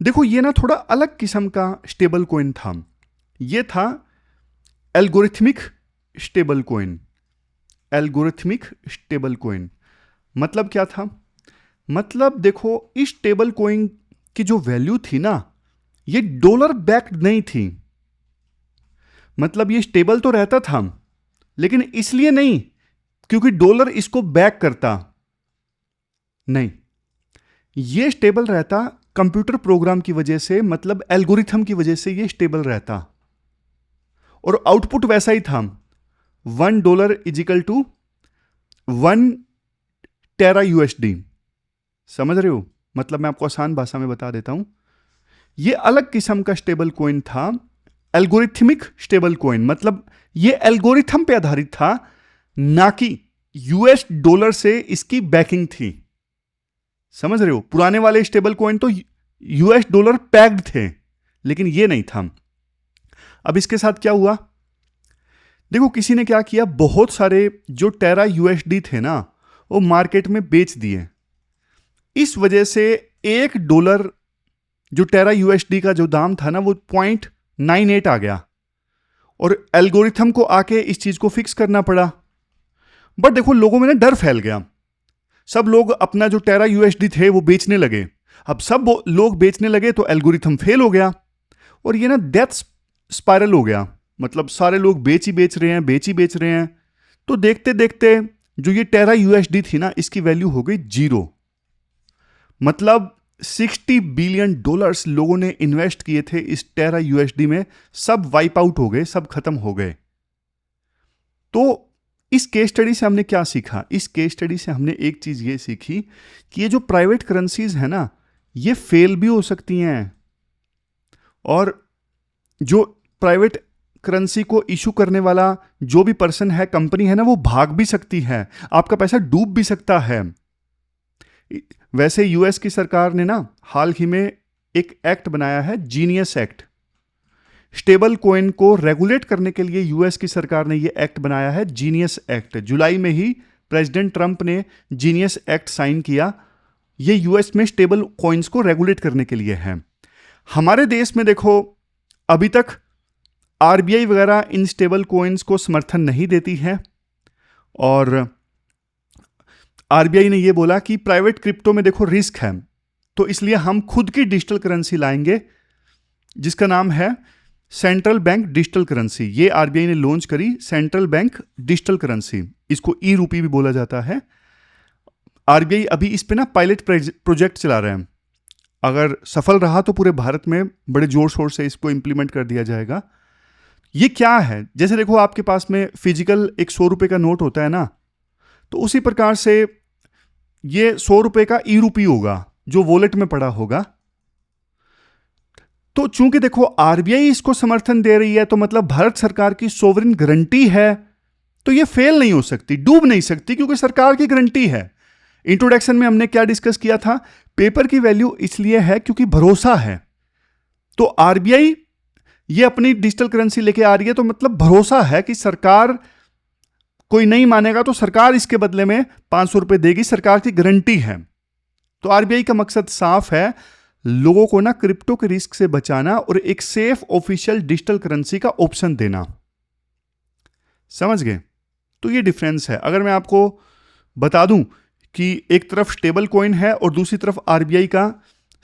देखो ये ना थोड़ा अलग किस्म का स्टेबल कॉइन था। ये था algorithmic stable coin. Algorithmic stable coin मतलब क्या था? मतलब देखो इस स्टेबल कॉइन की जो वैल्यू थी ना, ये डॉलर बैक्ड नहीं थी। मतलब ये स्टेबल तो रहता था, लेकिन इसलिए नहीं क्योंकि डॉलर इसको बैक करता, नहीं, ये स्टेबल रहता कंप्यूटर प्रोग्राम की वजह से, मतलब एल्गोरिथम की वजह से ये स्टेबल रहता। और आउटपुट वैसा ही था, $1 = 1 टेरा यूएसडी। समझ रहे हो? मतलब मैं आपको आसान भाषा में बता देता हूं, ये अलग किस्म का स्टेबल कॉइन था, एल्गोरिथमिक स्टेबल कॉइन। मतलब ये एल्गोरिथम पे आधारित था, ना कि यूएस डॉलर से इसकी बैकिंग थी। समझ रहे हो? पुराने वाले स्टेबल कॉइन तो यूएस डॉलर पैक्ड थे, लेकिन ये नहीं था। अब इसके साथ क्या हुआ? देखो किसी ने क्या किया, बहुत सारे जो टेरा यूएसडी थे ना, वो मार्केट में बेच दिए। इस वजह से $1 जो टेरा यूएसडी का जो दाम था ना, वो 0.98 आ गया, और एल्गोरिथम को आके इस चीज को फिक्स करना पड़ा। बट देखो लोगों में ना डर फैल गया, सब लोग अपना जो टेरा यूएसडी थे वो बेचने लगे। अब सब लोग बेचने लगे तो एल्गोरिथम फेल हो गया, और ये ना डेथ स्पाइरल हो गया। मतलब सारे लोग बेच ही बेच रहे हैं। तो देखते देखते जो ये टेरा यूएसडी थी ना, इसकी वैल्यू हो गई 0। मतलब $60 बिलियन लोगों ने इन्वेस्ट किए थे इस टेरा यूएसडी में, सब वाइप आउट हो गए, सब खत्म हो गए। तो इस केस स्टडी से हमने क्या सीखा? इस केस स्टडी से हमने एक चीज ये सीखी कि ये जो प्राइवेट करेंसीज है ना, ये फेल भी हो सकती हैं, और जो प्राइवेट करेंसी को इशू करने वाला जो भी पर्सन है, कंपनी है ना, वो भाग भी सकती है, आपका पैसा डूब भी सकता है। वैसे यूएस की सरकार ने ना हाल ही में एक एक्ट बनाया है, जीनियस एक्ट। स्टेबल कॉइन को रेगुलेट करने के लिए यूएस की सरकार ने ये एक्ट बनाया है, जीनियस एक्ट। जुलाई में ही प्रेसिडेंट ट्रंप ने जीनियस एक्ट साइन किया। ये यूएस में स्टेबल कॉइन्स को रेगुलेट करने के लिए है। हमारे देश में देखो अभी तक आरबीआई वगैरह इन स्टेबल कॉइन्स को समर्थन नहीं देती है, और आरबीआई ने यह बोला कि प्राइवेट क्रिप्टो में देखो रिस्क है, तो इसलिए हम खुद की डिजिटल करेंसी लाएंगे जिसका नाम है सेंट्रल बैंक डिजिटल करेंसी। ये आरबीआई ने लॉन्च करी, सेंट्रल बैंक डिजिटल करेंसी, इसको ई रूपी भी बोला जाता है। आरबीआई अभी इस पे ना पायलट प्रोजेक्ट चला रहे हैं। अगर सफल रहा तो पूरे भारत में बड़े जोर शोर से इसको इंप्लीमेंट कर दिया जाएगा। ये क्या है? जैसे देखो आपके पास में फिजिकल एक $100 का नोट होता है ना, तो उसी प्रकार से ये $100 का ई रूपी होगा जो वॉलेट में पड़ा होगा। तो चूंकि देखो आरबीआई इसको समर्थन दे रही है, तो मतलब भारत सरकार की सोवरेन गारंटी है, तो ये फेल नहीं हो सकती, डूब नहीं सकती, क्योंकि सरकार की गारंटी है। इंट्रोडक्शन में हमने क्या डिस्कस किया था? पेपर की वैल्यू इसलिए है क्योंकि भरोसा है। तो आरबीआई ये अपनी डिजिटल करेंसी लेके आ रही है, तो मतलब भरोसा है कि सरकार, कोई नहीं मानेगा तो सरकार इसके बदले में $500 देगी, सरकार की गारंटी है। तो आरबीआई का मकसद साफ है, लोगों को ना क्रिप्टो के रिस्क से बचाना और एक सेफ ऑफिशियल डिजिटल करेंसी का ऑप्शन देना। समझ गए? तो ये डिफरेंस है। अगर मैं आपको बता दूं कि एक तरफ स्टेबल कॉइन है और दूसरी तरफ आरबीआई का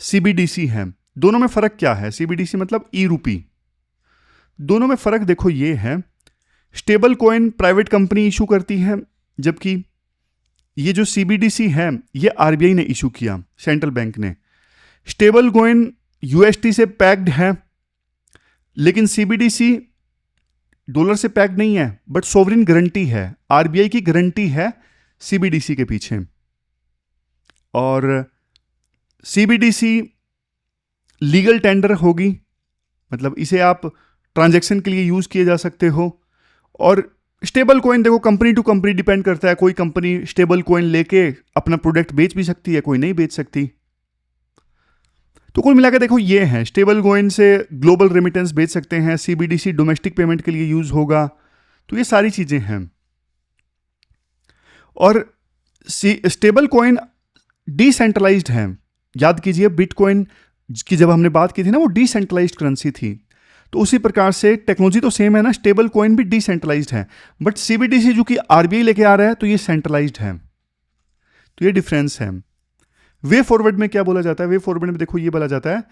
सीबीडीसी है, दोनों में फर्क क्या है? सीबीडीसी मतलब ई रूपी। दोनों में फर्क देखो ये है, stable coin private company issue करती है, जबकि ये जो सीबीडीसी है ये आरबीआई ने इशू किया, सेंट्रल बैंक ने। स्टेबल कॉइन यूएसटी से पैक्ड है, लेकिन सीबीडीसी डॉलर से पैक्ड नहीं है, बट सोवरिन गारंटी है, आरबीआई की गारंटी है सीबीडीसी के पीछे। और सीबीडीसी लीगल टेंडर होगी, मतलब इसे आप ट्रांजैक्शन के लिए यूज किए जा सकते हो। और स्टेबल कॉइन देखो कंपनी टू कंपनी डिपेंड करता है, कोई कंपनी स्टेबल कॉइन लेके अपना प्रोडक्ट बेच भी सकती है, कोई नहीं बेच सकती। तो कुल मिलाकर देखो ये है, स्टेबल कॉइन से ग्लोबल रेमिटेंस बेच सकते हैं, सीबीडीसी डोमेस्टिक पेमेंट के लिए यूज होगा। तो ये सारी चीजें हैं। और स्टेबल कॉइन डिसेंट्रलाइज्ड है। याद कीजिए बिटकॉइन की जब हमने बात की थी ना, वो डिसेंट्रलाइज्ड करेंसी थी। तो उसी प्रकार से टेक्नोलॉजी तो सेम है ना, स्टेबल कॉइन भी डिसेंट्रलाइज्ड है, बट सीबीडीसी जो कि आरबीआई लेके आ रहा है तो ये सेंट्रलाइज्ड है। तो ये डिफरेंस है। वे फॉरवर्ड में क्या बोला जाता है? वे फॉरवर्ड में देखो ये बोला जाता है,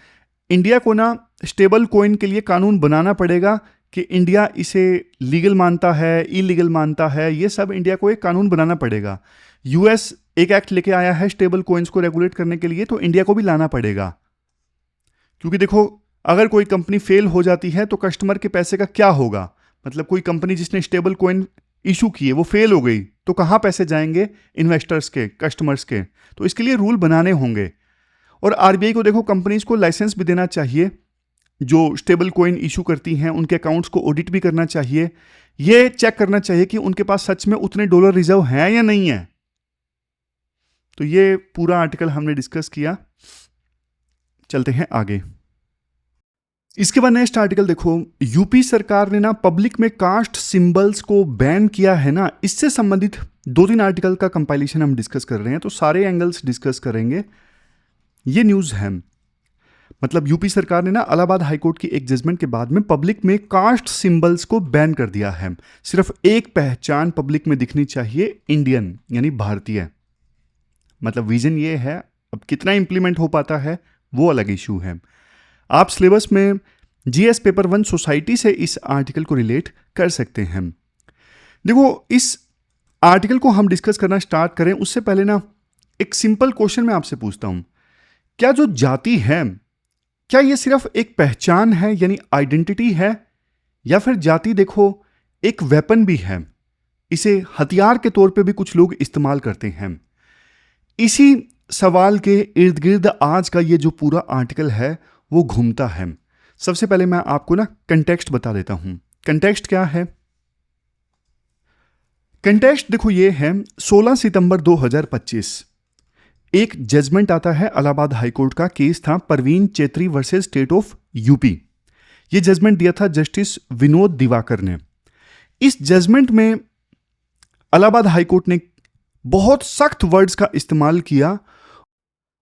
इंडिया को ना स्टेबल कॉइन के लिए कानून बनाना पड़ेगा कि इंडिया इसे लीगल मानता है, इलीगल मानता है, ये सब इंडिया को एक कानून बनाना पड़ेगा। यूएस एक एक्ट लेके आया है स्टेबल कॉइन्स को रेगुलेट करने के लिए, तो इंडिया को भी लाना पड़ेगा। क्योंकि देखो अगर कोई कंपनी फेल हो जाती है तो कस्टमर के पैसे का क्या होगा? मतलब कोई कंपनी जिसने स्टेबल कॉइन इशू किए वो फेल हो गई, तो कहाँ पैसे जाएंगे? इन्वेस्टर्स के, कस्टमर्स के। तो इसके लिए रूल बनाने होंगे। और आरबीआई को देखो कंपनीज को लाइसेंस भी देना चाहिए, जो स्टेबल कॉइन इशू करती हैं उनके अकाउंट्स को ऑडिट भी करना चाहिए, ये चेक करना चाहिए कि उनके पास सच में उतने डॉलर रिजर्व हैं या नहीं है। तो ये पूरा आर्टिकल हमने डिस्कस किया। चलते हैं आगे। इसके बाद नेक्स्ट आर्टिकल देखो, यूपी सरकार ने ना पब्लिक में कास्ट सिंबल्स को बैन किया है ना, इससे संबंधित 2-3 आर्टिकल का कंपाइलेशन हम डिस्कस कर रहे हैं, तो सारे एंगल्स डिस्कस करेंगे। ये न्यूज़ है, मतलब यूपी सरकार ने ना इलाहाबाद हाईकोर्ट की एक जजमेंट के बाद में पब्लिक में कास्ट सिंबल्स को बैन कर दिया है। सिर्फ एक पहचान पब्लिक में दिखनी चाहिए, इंडियन यानी भारतीय। मतलब विजन ये है, अब कितना इंप्लीमेंट हो पाता है वो अलग इशू है। आप सिलेबस में जीएस पेपर 1 सोसाइटी से इस आर्टिकल को रिलेट कर सकते हैं। देखो इस आर्टिकल को हम डिस्कस करना स्टार्ट करें उससे पहले ना एक सिंपल क्वेश्चन मैं आपसे पूछता हूं, क्या जो जाति है क्या ये सिर्फ एक पहचान है यानी आइडेंटिटी है, या फिर जाति देखो एक वेपन भी है, इसे हथियार के तौर पे भी कुछ लोग इस्तेमाल करते हैं। इसी सवाल के इर्द गिर्द आज का ये जो पूरा आर्टिकल है वो घूमता है। सबसे पहले मैं आपको ना कंटेक्स्ट बता देता हूं। कंटेक्स्ट क्या है? कंटेक्स्ट देखो ये है 16 सितंबर 2025 एक जजमेंट आता है इलाहाबाद हाईकोर्ट का। केस था Parveen Chhetri versus state of UP. ये जजमेंट दिया था जस्टिस विनोद दिवाकर ने। इस जजमेंट में इलाहाबाद हाईकोर्ट ने बहुत सख्त वर्ड्स का इस्तेमाल किया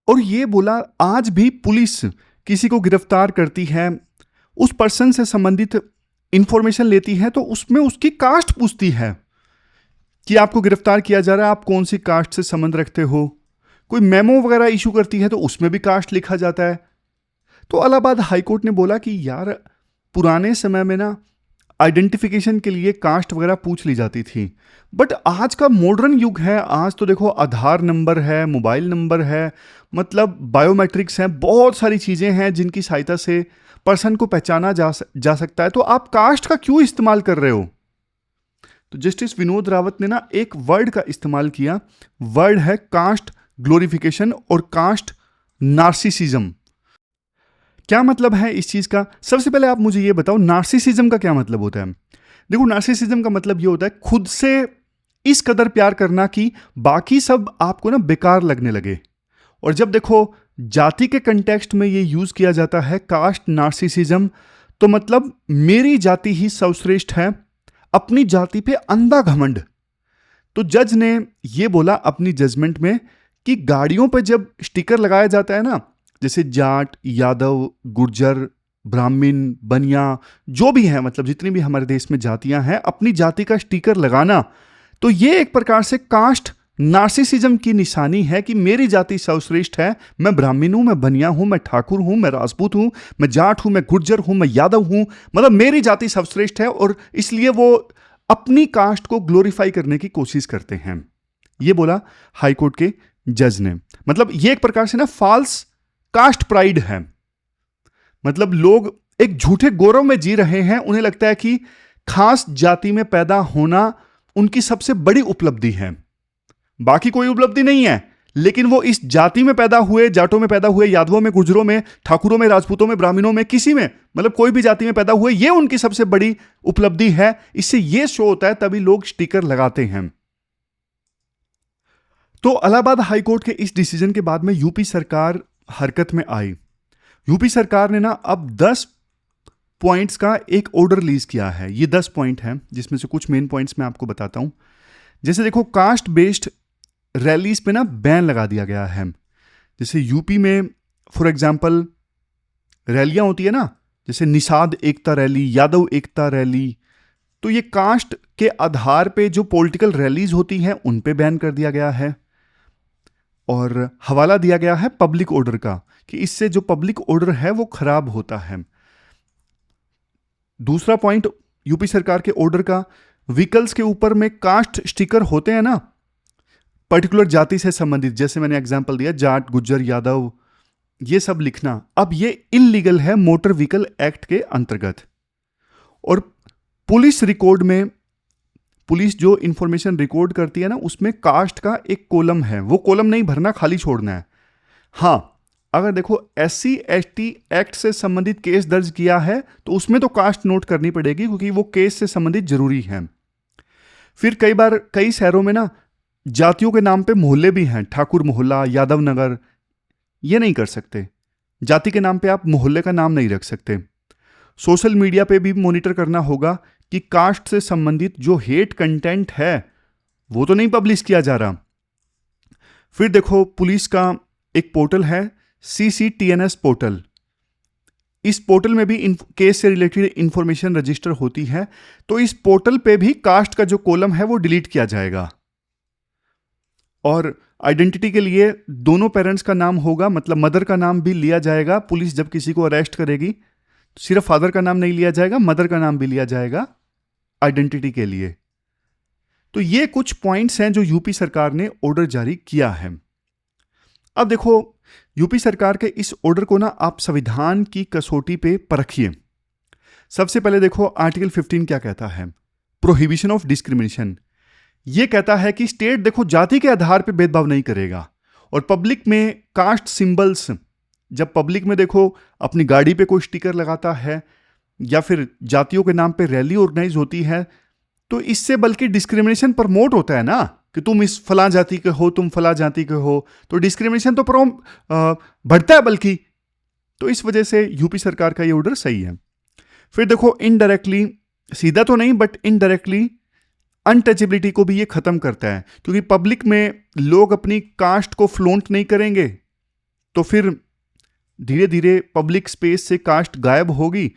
और ये बोला आज भी पुलिस किसी को गिरफ्तार करती है, उस पर्सन से संबंधित इंफॉर्मेशन लेती है तो उसमें उसकी कास्ट पूछती है कि आपको गिरफ्तार किया जा रहा है, आप कौन सी कास्ट से संबंध रखते हो। कोई मेमो वगैरह इशू करती है तो उसमें भी कास्ट लिखा जाता है। तो इलाहाबाद हाईकोर्ट ने बोला कि यार पुराने समय में ना आइडेंटिफिकेशन के लिए कास्ट वगैरह पूछ ली जाती थी, बट आज का मॉडर्न युग है। आज तो देखो आधार नंबर है, मोबाइल नंबर है, मतलब बायोमेट्रिक्स हैं, बहुत सारी चीज़ें हैं जिनकी सहायता से पर्सन को पहचाना जा सकता है। तो आप कास्ट का क्यों इस्तेमाल कर रहे हो? तो जस्टिस विनोद रावत ने ना एक वर्ड का इस्तेमाल किया, वर्ड है कास्ट ग्लोरिफिकेशन और कास्ट नार्सिसिज्म। क्या मतलब है इस चीज का? सबसे पहले आप मुझे ये बताओ नार्सिसिज्म का क्या मतलब होता है। देखो नार्सिसिज्म का मतलब ये होता है खुद से इस कदर प्यार करना कि बाकी सब आपको ना बेकार लगने लगे। और जब देखो जाति के कंटेक्स्ट में ये यूज किया जाता है कास्ट नार्सिसिज्म, तो मतलब मेरी जाति ही सर्वश्रेष्ठ है, अपनी जाति पे अंधा घमंड। तो जज ने ये बोला अपनी जजमेंट में कि गाड़ियों पे जब स्टिकर लगाया जाता है ना, जैसे जाट, यादव, गुर्जर, ब्राह्मण, बनिया, जो भी है, मतलब जितनी भी हमारे देश में जातियां हैं, अपनी जाति का स्टिकर लगाना, तो ये एक प्रकार से कास्ट नार्सिसिज्म की निशानी है कि मेरी जाति सर्वश्रेष्ठ है, मैं ब्राह्मण हूं, मैं बनिया हूं, मैं ठाकुर हूं, मैं राजपूत हूं, मैं जाट हूं, मैं गुर्जर हूं, मैं यादव हूं, मतलब मेरी जाति सर्वश्रेष्ठ है, और इसलिए वो अपनी कास्ट को ग्लोरीफाई करने की कोशिश करते हैं। ये बोला हाईकोर्ट के जज ने। मतलब ये एक प्रकार से ना फॉल्स कास्ट प्राइड है, मतलब लोग एक झूठे गौरव में जी रहे हैं, उन्हें लगता है कि खास जाति में पैदा होना उनकी सबसे बड़ी उपलब्धि है, बाकी कोई उपलब्धि नहीं है, लेकिन वो इस जाति में पैदा हुए, जाटों में पैदा हुए, यादवों में, गुर्जरों में, ठाकुरों में, राजपूतों में, ब्राह्मणों में, किसी में, मतलब कोई भी जाति में पैदा हुए, ये उनकी सबसे बड़ी उपलब्धि है। इससे ये शो होता है, तभी लोग स्टिकर लगाते हैं। तो इलाहाबाद हाईकोर्ट के इस डिसीजन के बाद में यूपी सरकार हरकत में आई। यूपी सरकार ने ना अब 10 पॉइंट्स का एक ऑर्डर रिलीज किया है। ये 10 पॉइंट हैं, जिसमें से कुछ मेन पॉइंट्स मैं आपको बताता हूं। जैसे देखो, कास्ट बेस्ड रैलीज पे ना बैन लगा दिया गया है। जैसे यूपी में फॉर एग्जांपल रैलियां होती है ना, जैसे निषाद एकता रैली, यादव एकता रैली, तो ये कास्ट के आधार पे जो पॉलिटिकल रैलीज होती हैं उन पे बैन कर दिया गया है। और हवाला दिया गया है पब्लिक ऑर्डर का, कि इससे जो पब्लिक ऑर्डर है वो खराब होता है। दूसरा पॉइंट यूपी सरकार के ऑर्डर का, व्हीकल्स के ऊपर में कास्ट स्टिकर होते हैं ना, पर्टिकुलर जाति से संबंधित, जैसे मैंने एग्जांपल दिया जाट, गुज्जर, यादव, ये सब लिखना अब ये इलीगल है मोटर व्हीकल एक्ट के अंतर्गत। और पुलिस रिकॉर्ड में, पुलिस जो इंफॉर्मेशन रिकॉर्ड करती है ना, उसमें कास्ट का एक कॉलम है, वो कॉलम नहीं भरना, खाली छोड़ना है। हाँ, अगर देखो SC/ST एक्ट से संबंधित केस दर्ज किया है तो उसमें तो कास्ट नोट करनी पड़ेगी, क्योंकि वो केस से संबंधित जरूरी है। फिर कई बार कई शहरों में ना जातियों के नाम पे मोहल्ले भी हैं, ठाकुर मोहल्ला, यादव नगर, ये नहीं कर सकते। जाति के नाम पे आप मोहल्ले का नाम नहीं रख सकते। सोशल मीडिया पे भी मॉनिटर करना होगा कि कास्ट से संबंधित जो हेट कंटेंट है वो तो नहीं पब्लिश किया जा रहा। फिर देखो, पुलिस का एक पोर्टल है CCTNS पोर्टल, इस पोर्टल में भी केस से रिलेटेड इंफॉर्मेशन रजिस्टर होती है, तो इस पोर्टल पे भी कास्ट का जो कॉलम है वो डिलीट किया जाएगा। और आइडेंटिटी के लिए दोनों पेरेंट्स का नाम होगा, मतलब मदर का नाम भी लिया जाएगा। पुलिस जब किसी को अरेस्ट करेगी तो सिर्फ फादर का नाम नहीं लिया जाएगा, मदर का नाम भी लिया जाएगा आइडेंटिटी के लिए। तो ये कुछ पॉइंट्स हैं जो यूपी सरकार ने ऑर्डर जारी किया है। अब देखो, यूपी सरकार के इस ऑर्डर को ना आप संविधान की कसौटी पे परखिए। सबसे पहले देखो, आर्टिकल 15 क्या कहता है, प्रोहिबिशन ऑफ डिस्क्रिमिनेशन। ये कहता है कि स्टेट देखो जाति के आधार पे भेदभाव नहीं करेगा। और पब्लिक में कास्ट सिंबल्स, जब पब्लिक में देखो अपनी गाड़ी पे कोई स्टिकर लगाता है या फिर जातियों के नाम पे रैली ऑर्गेनाइज होती है, तो इससे बल्कि डिस्क्रिमिनेशन प्रमोट होता है ना, कि तुम इस फला जाति के हो, तुम फला जाति के हो, तो डिस्क्रिमिनेशन तो बढ़ता है बल्कि। तो इस वजह से यूपी सरकार का ये ऑर्डर सही है। फिर देखो, इनडायरेक्टली, सीधा तो नहीं बट इनडायरेक्टली अनटचेबिलिटी को भी ये खत्म करता है, क्योंकि पब्लिक में लोग अपनी कास्ट को फ्लोंट नहीं करेंगे तो फिर धीरे धीरे पब्लिक स्पेस से कास्ट गायब होगी,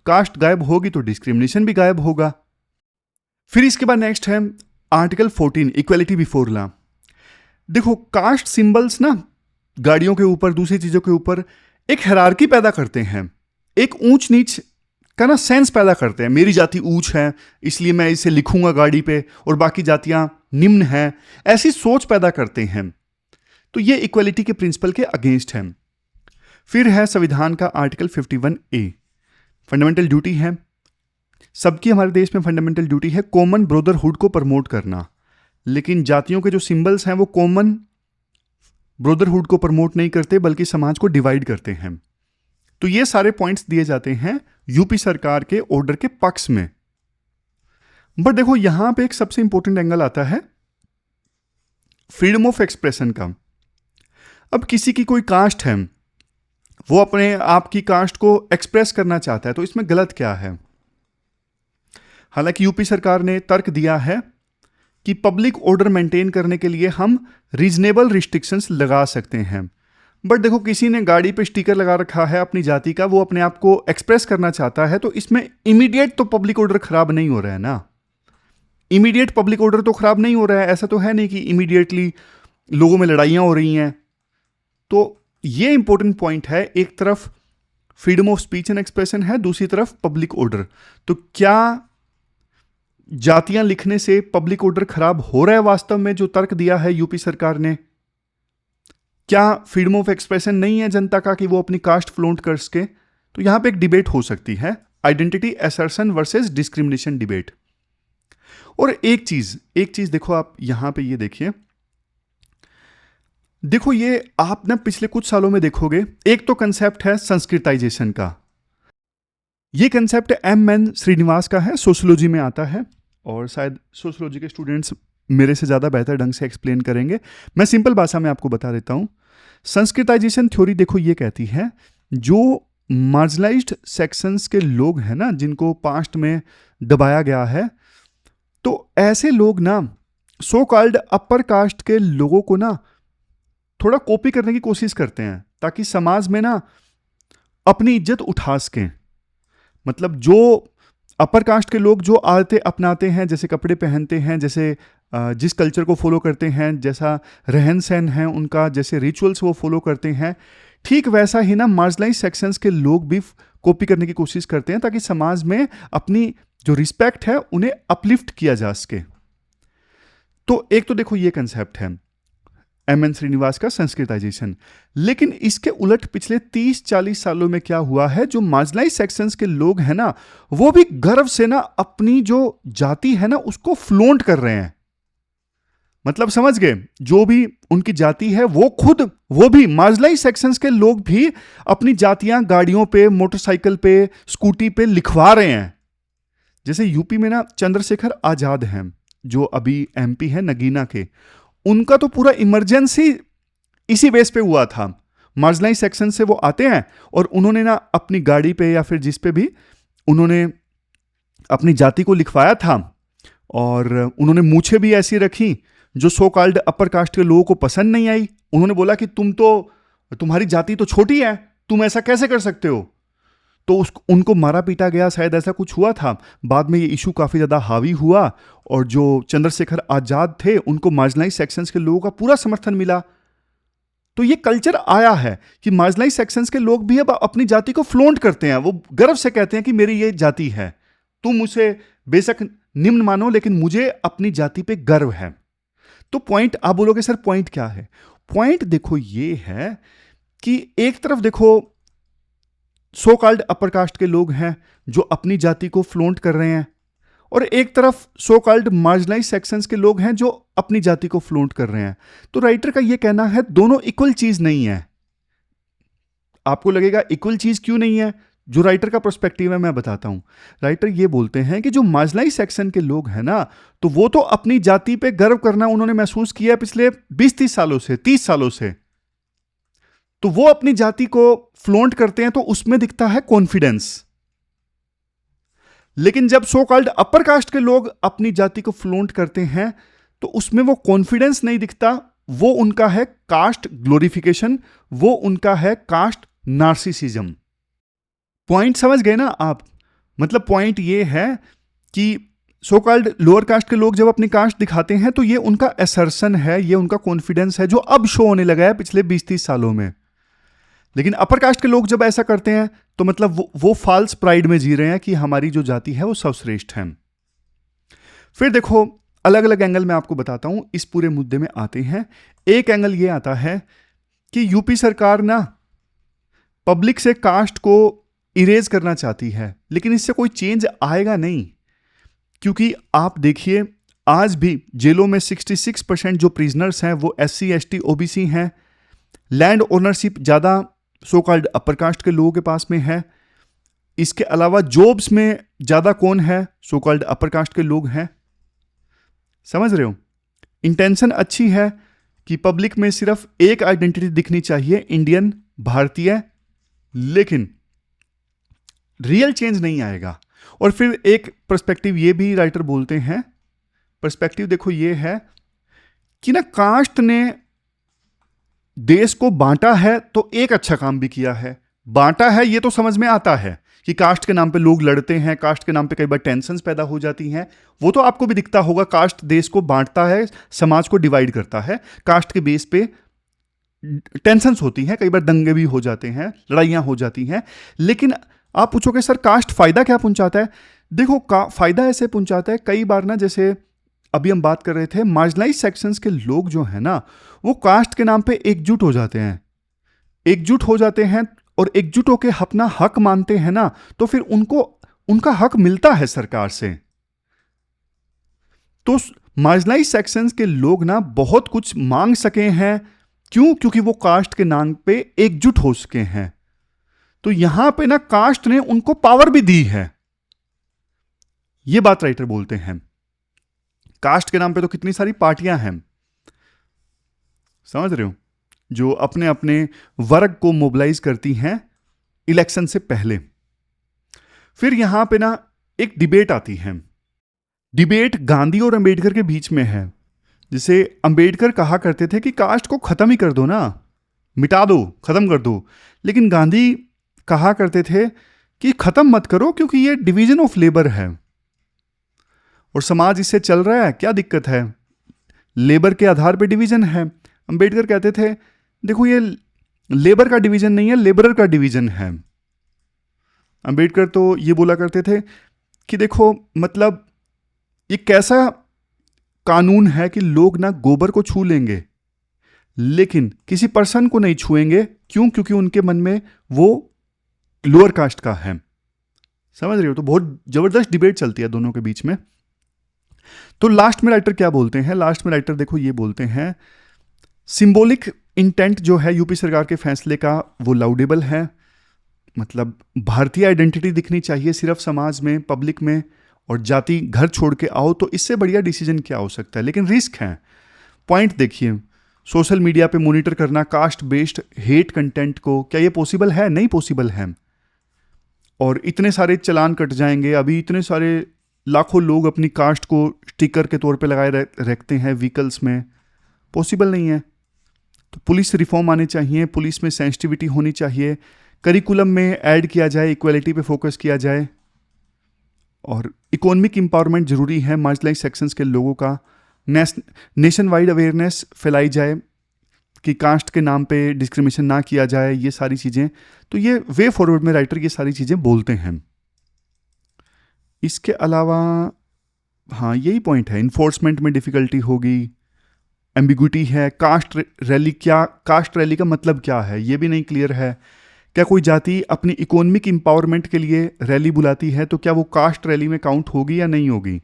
कास्ट गायब होगी तो डिस्क्रिमिनेशन भी गायब होगा। फिर इसके बाद नेक्स्ट है आर्टिकल 14, इक्वलिटी बिफोर लॉ। देखो, कास्ट सिंबल्स ना गाड़ियों के ऊपर, दूसरी चीजों के ऊपर एक हायरार्की पैदा करते हैं, एक ऊंच नीच का ना सेंस पैदा करते हैं। मेरी जाति ऊंच है इसलिए मैं इसे लिखूंगा गाड़ी पे, और बाकी जातियां निम्न हैं, ऐसी सोच पैदा करते हैं। तो ये इक्वलिटी के प्रिंसिपल के अगेंस्ट है। फिर है संविधान का आर्टिकल 51A, फंडामेंटल ड्यूटी है सबकी, हमारे देश में फंडामेंटल ड्यूटी है कॉमन ब्रदरहुड को प्रमोट करना। लेकिन जातियों के जो सिंबल्स हैं वो कॉमन ब्रदरहुड को प्रमोट नहीं करते, बल्कि समाज को डिवाइड करते हैं। तो ये सारे पॉइंट्स दिए जाते हैं यूपी सरकार के ऑर्डर के पक्ष में। बट देखो, यहां पे एक सबसे इंपॉर्टेंट एंगल आता है फ्रीडम ऑफ एक्सप्रेशन का। अब किसी की कोई कास्ट है, वो अपने आप की कास्ट को एक्सप्रेस करना चाहता है, तो इसमें गलत क्या है? हालांकि यूपी सरकार ने तर्क दिया है कि पब्लिक ऑर्डर मेंटेन करने के लिए हम रीजनेबल रिस्ट्रिक्शंस लगा सकते हैं। बट देखो किसी ने गाड़ी पे स्टिकर लगा रखा है अपनी जाति का, वो अपने आप को एक्सप्रेस करना चाहता है, तो इसमें इमीडिएट तो पब्लिक ऑर्डर खराब नहीं हो रहा है ना। इमीडिएट पब्लिक ऑर्डर तो खराब नहीं हो रहा है, ऐसा तो है नहीं कि इमीडिएटली लोगों में लड़ाइयाँ हो रही हैं। तो ये इंपॉर्टेंट पॉइंट है, एक तरफ freedom of speech and expression है, दूसरी तरफ पब्लिक ऑर्डर। तो क्या जातियां लिखने से पब्लिक ऑर्डर खराब हो रहा है वास्तव में, जो तर्क दिया है यूपी सरकार ने? क्या फ्रीडम ऑफ एक्सप्रेशन नहीं है जनता का कि वो अपनी कास्ट फ्लोंट कर सके? तो यहां पे एक डिबेट हो सकती है, identity assertion versus discrimination debate. और एक चीज देखो, आप यहां पे ये देखिए, देखो ये आप ना पिछले कुछ सालों में देखोगे, एक तो कंसेप्ट है संस्कृताइजेशन का। ये कंसेप्ट एम श्रीनिवास का है, सोशियोलॉजी में आता है, और शायद सोशियोलॉजी के स्टूडेंट्स मेरे से ज़्यादा बेहतर ढंग से एक्सप्लेन करेंगे। मैं सिंपल भाषा में आपको बता देता हूँ। संस्कृताइजेशन थ्योरी देखो ये कहती है, जो मार्जिनलाइज्ड सेक्शंस के लोग हैं ना, जिनको पास्ट में दबाया गया है, तो ऐसे लोग ना सो कॉल्ड अपर कास्ट के लोगों को ना थोड़ा कॉपी करने की कोशिश करते हैं, ताकि समाज में ना अपनी इज्जत उठा सकें। मतलब जो अपर कास्ट के लोग जो आदतें अपनाते हैं, जैसे कपड़े पहनते हैं, जैसे जिस कल्चर को फॉलो करते हैं, जैसा रहन सहन है उनका, जैसे रिचुअल्स वो फॉलो करते हैं, ठीक वैसा ही ना मार्जिनलाइज सेक्शंस के लोग भी कॉपी करने की कोशिश करते हैं, ताकि समाज में अपनी जो रिस्पेक्ट है उन्हें अपलिफ्ट किया जा सके। तो एक तो देखो ये कंसेप्ट है एम श्रीनिवास का संस्कृताइजेशन। लेकिन इसके उलट पिछले 30-40 सालों में क्या हुआ है, जो मार्जिनलाइज सेक्शंस के लोग हैं ना, वो भी गर्व से ना अपनी जो जाति है ना उसको फ्लोंट कर रहे हैं। मतलब समझ गए, जो भी उनकी जाति है वो भी मार्जिनलाइज सेक्शंस के लोग भी अपनी जातियां गाड़ियों पे, मोटरसाइकिल पे, स्कूटी पे लिखवा रहे हैं। जैसे यूपी में ना चंद्रशेखर आजाद हैं, जो अभी एमपी है नगीना के, उनका तो पूरा इमरजेंसी इसी बेस पे हुआ था। मार्जिनलाइज सेक्शन से वो आते हैं और उन्होंने ना अपनी गाड़ी पे या फिर जिस पे भी उन्होंने अपनी जाति को लिखवाया था, और उन्होंने मूछें भी ऐसी रखी जो सो कॉल्ड अपर कास्ट के लोगों को पसंद नहीं आई। उन्होंने बोला कि तुम्हारी जाति तो छोटी है, तुम ऐसा कैसे कर सकते हो। तो उनको मारा पीटा गया, शायद ऐसा कुछ हुआ था। बाद में ये इशू काफ़ी ज़्यादा हावी हुआ, और जो चंद्रशेखर आज़ाद थे उनको मार्जिनलाइज सेक्शंस के लोगों का पूरा समर्थन मिला। तो ये कल्चर आया है कि मार्जिनलाइज सेक्शंस के लोग भी अब अपनी जाति को फ्लोंट करते हैं, वो गर्व से कहते हैं कि मेरी ये जाति है, तुम उसे बेशक निम्न मानो लेकिन मुझे अपनी जाति पे गर्व है। तो पॉइंट आप बोलोगे सर पॉइंट क्या है? पॉइंट देखो ये है कि एक तरफ देखो सो कॉल्ड अपर कास्ट के लोग हैं जो अपनी जाति को फ्लोंट कर रहे हैं, और एक तरफ सो कॉल्ड मार्जिनलाइज सेक्शंस के लोग हैं जो अपनी जाति को फ्लोंट कर रहे हैं। तो राइटर का यह कहना है दोनों इक्वल चीज नहीं है। आपको लगेगा इक्वल चीज क्यों नहीं है? जो राइटर का पर्सपेक्टिव है मैं बताता हूं। राइटर ये बोलते हैं कि जो मार्जिनलाइज सेक्शन के लोग हैं ना, तो वो तो अपनी जाति पे गर्व करना उन्होंने महसूस किया पिछले 20-30 सालों से, 30 सालों से, तो वो अपनी जाति को फ्लोंट करते हैं, तो उसमें दिखता है कॉन्फिडेंस। लेकिन जब सो कॉल्ड अपर कास्ट के लोग अपनी जाति को फ्लोंट करते हैं, तो उसमें वो कॉन्फिडेंस नहीं दिखता, वो उनका है कास्ट ग्लोरिफिकेशन, वो उनका है कास्ट नार्सिसिज्म। पॉइंट समझ गए ना आप? मतलब पॉइंट ये है कि सो कॉल्ड लोअर कास्ट के लोग जब अपनी कास्ट दिखाते हैं, तो ये उनका असर्शन है, ये उनका कॉन्फिडेंस है, जो अब शो होने लगा है पिछले 20-30 सालों में। लेकिन अपर कास्ट के लोग जब ऐसा करते हैं, तो मतलब वो फॉल्स प्राइड में जी रहे हैं कि हमारी जो जाति है वो सर्वश्रेष्ठ है। फिर देखो अलग अलग एंगल में आपको बताता हूं, इस पूरे मुद्दे में आते हैं। एक एंगल ये आता है कि यूपी सरकार ना पब्लिक से कास्ट को इरेज करना चाहती है, लेकिन इससे कोई चेंज आएगा नहीं, क्योंकि आप देखिए आज भी जेलों में 66% जो प्रिजनर्स हैं वो SC ST OBC हैं। लैंड ओनरशिप ज़्यादा सो कॉल्ड अपर कास्ट के लोगों के पास में है। इसके अलावा जॉब्स में ज़्यादा कौन है? सो कॉल्ड अपर कास्ट के लोग हैं। समझ रहे हो? इंटेंशन अच्छी है कि पब्लिक में सिर्फ एक आइडेंटिटी दिखनी चाहिए, इंडियन, भारतीय, लेकिन रियल चेंज नहीं आएगा। और फिर एक पर्सपेक्टिव ये भी राइटर बोलते हैं, पर्सपेक्टिव देखो ये है कि ना कास्ट ने देश को बांटा है तो एक अच्छा काम भी किया है। बांटा है ये तो समझ में आता है कि कास्ट के नाम पे लोग लड़ते हैं, कास्ट के नाम पे कई बार टेंशन्स पैदा हो जाती हैं, वो तो आपको भी दिखता होगा। कास्ट देश को बांटता है, समाज को डिवाइड करता है, कास्ट के बेस पे टेंशन्स होती हैं, कई बार दंगे भी हो जाते हैं, लड़ाइयाँ हो जाती हैं। लेकिन आप पूछोगे सर कास्ट फायदा क्या पहुंचाता है? देखो फायदा ऐसे पहुंचाता है कई बार ना, जैसे अभी हम बात कर रहे थे, मार्जिनलाइज सेक्शंस के लोग जो है ना, वो कास्ट के नाम पे एकजुट हो जाते हैं, एकजुट हो जाते हैं और एकजुट होकर अपना हक मानते हैं ना, तो फिर उनको उनका हक मिलता है सरकार से। तो मार्जिनलाइज सेक्शंस के लोग ना बहुत कुछ मांग सके हैं। क्यों? क्योंकि वो कास्ट के नाम पे एकजुट हो सके हैं। तो यहां पे ना कास्ट ने उनको पावर भी दी है, ये बात राइटर बोलते हैं। कास्ट के नाम पे तो कितनी सारी पार्टियां हैं, समझ रहे हो, जो अपने अपने वर्ग को मोबिलाइज करती हैं इलेक्शन से पहले। फिर यहां पे ना एक डिबेट आती है। डिबेट गांधी और अंबेडकर के बीच में है। जिसे अंबेडकर कहा करते थे कि कास्ट को खत्म ही कर दो ना, मिटा दो, खत्म कर दो। लेकिन गांधी कहा करते थे कि खत्म मत करो, क्योंकि ये डिवीजन ऑफ लेबर है और समाज इससे चल रहा है, क्या दिक्कत है, लेबर के आधार पे डिवीजन है। अंबेडकर कहते थे देखो ये लेबर का डिवीजन नहीं है, लेबरर का डिवीजन है। अंबेडकर तो ये बोला करते थे कि देखो मतलब ये कैसा कानून है कि लोग ना गोबर को छू लेंगे लेकिन किसी पर्सन को नहीं छुएंगे। क्यों? क्योंकि उनके मन में वो लोअर कास्ट का है। समझ रहे हो? तो बहुत जबरदस्त डिबेट चलती है दोनों के बीच में। तो लास्ट में राइटर क्या बोलते हैं? लास्ट में राइटर देखो ये बोलते हैं, सिंबॉलिक इंटेंट जो है यूपी सरकार के फैसले का वो लाउडेबल है। मतलब भारतीय आइडेंटिटी दिखनी चाहिए सिर्फ समाज में, पब्लिक में, और जाति घर छोड़ के आओ, तो इससे बढ़िया डिसीजन क्या हो सकता है। लेकिन रिस्क है। पॉइंट देखिए, सोशल मीडिया पे मॉनिटर करना कास्ट बेस्ड हेट कंटेंट को, क्या ये पॉसिबल है? नहीं पॉसिबल है। और इतने सारे चालान कट जाएंगे। अभी इतने सारे लाखों लोग अपनी कास्ट को स्टिकर के तौर पे लगाए रखते हैं व्हीकल्स में, पॉसिबल नहीं है। तो पुलिस रिफॉर्म आने चाहिए, पुलिस में सेंसिटिविटी होनी चाहिए, करिकुलम में ऐड किया जाए, इक्वालिटी पे फोकस किया जाए, और इकोनॉमिक एम्पावरमेंट जरूरी है। मार्जिनलाइज सेक्शंस के लोगों का नेशन वाइड अवेयरनेस फैलाई जाए कि कास्ट के नाम पे डिस्क्रिमिनेशन ना किया जाए, ये सारी चीज़ें। तो ये वे फॉरवर्ड में राइटर ये सारी चीज़ें बोलते हैं। इसके अलावा हाँ यही पॉइंट है, इन्फोर्समेंट में डिफ़िकल्टी होगी, एम्बिग्विटी है। कास्ट रैली, क्या कास्ट रैली का मतलब क्या है ये भी नहीं क्लियर है। क्या कोई जाति अपनी इकोनॉमिक एम्पावरमेंट के लिए रैली बुलाती है तो क्या वो कास्ट रैली में काउंट होगी या नहीं होगी?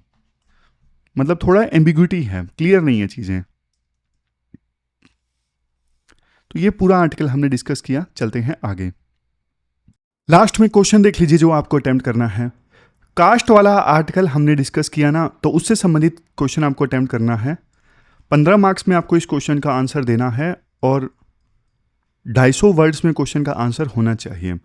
मतलब थोड़ा एम्बिग्विटी है, क्लियर नहीं है चीज़ें। तो ये पूरा आर्टिकल हमने डिस्कस किया, चलते हैं आगे। लास्ट में क्वेश्चन देख लीजिए जो आपको अटेम्प्ट करना है। कास्ट वाला आर्टिकल हमने डिस्कस किया ना, तो उससे संबंधित क्वेश्चन आपको अटेम्प्ट करना है। 15 मार्क्स में आपको इस क्वेश्चन का आंसर देना है और 250 वर्ड्स में क्वेश्चन का आंसर होना चाहिए।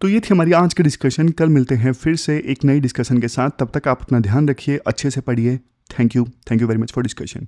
तो ये थी हमारी आज की डिस्कशन। कल मिलते हैं फिर से एक नई डिस्कशन के साथ। तब तक आप अपना ध्यान रखिए, अच्छे से पढ़िए। Thank you very much for discussion.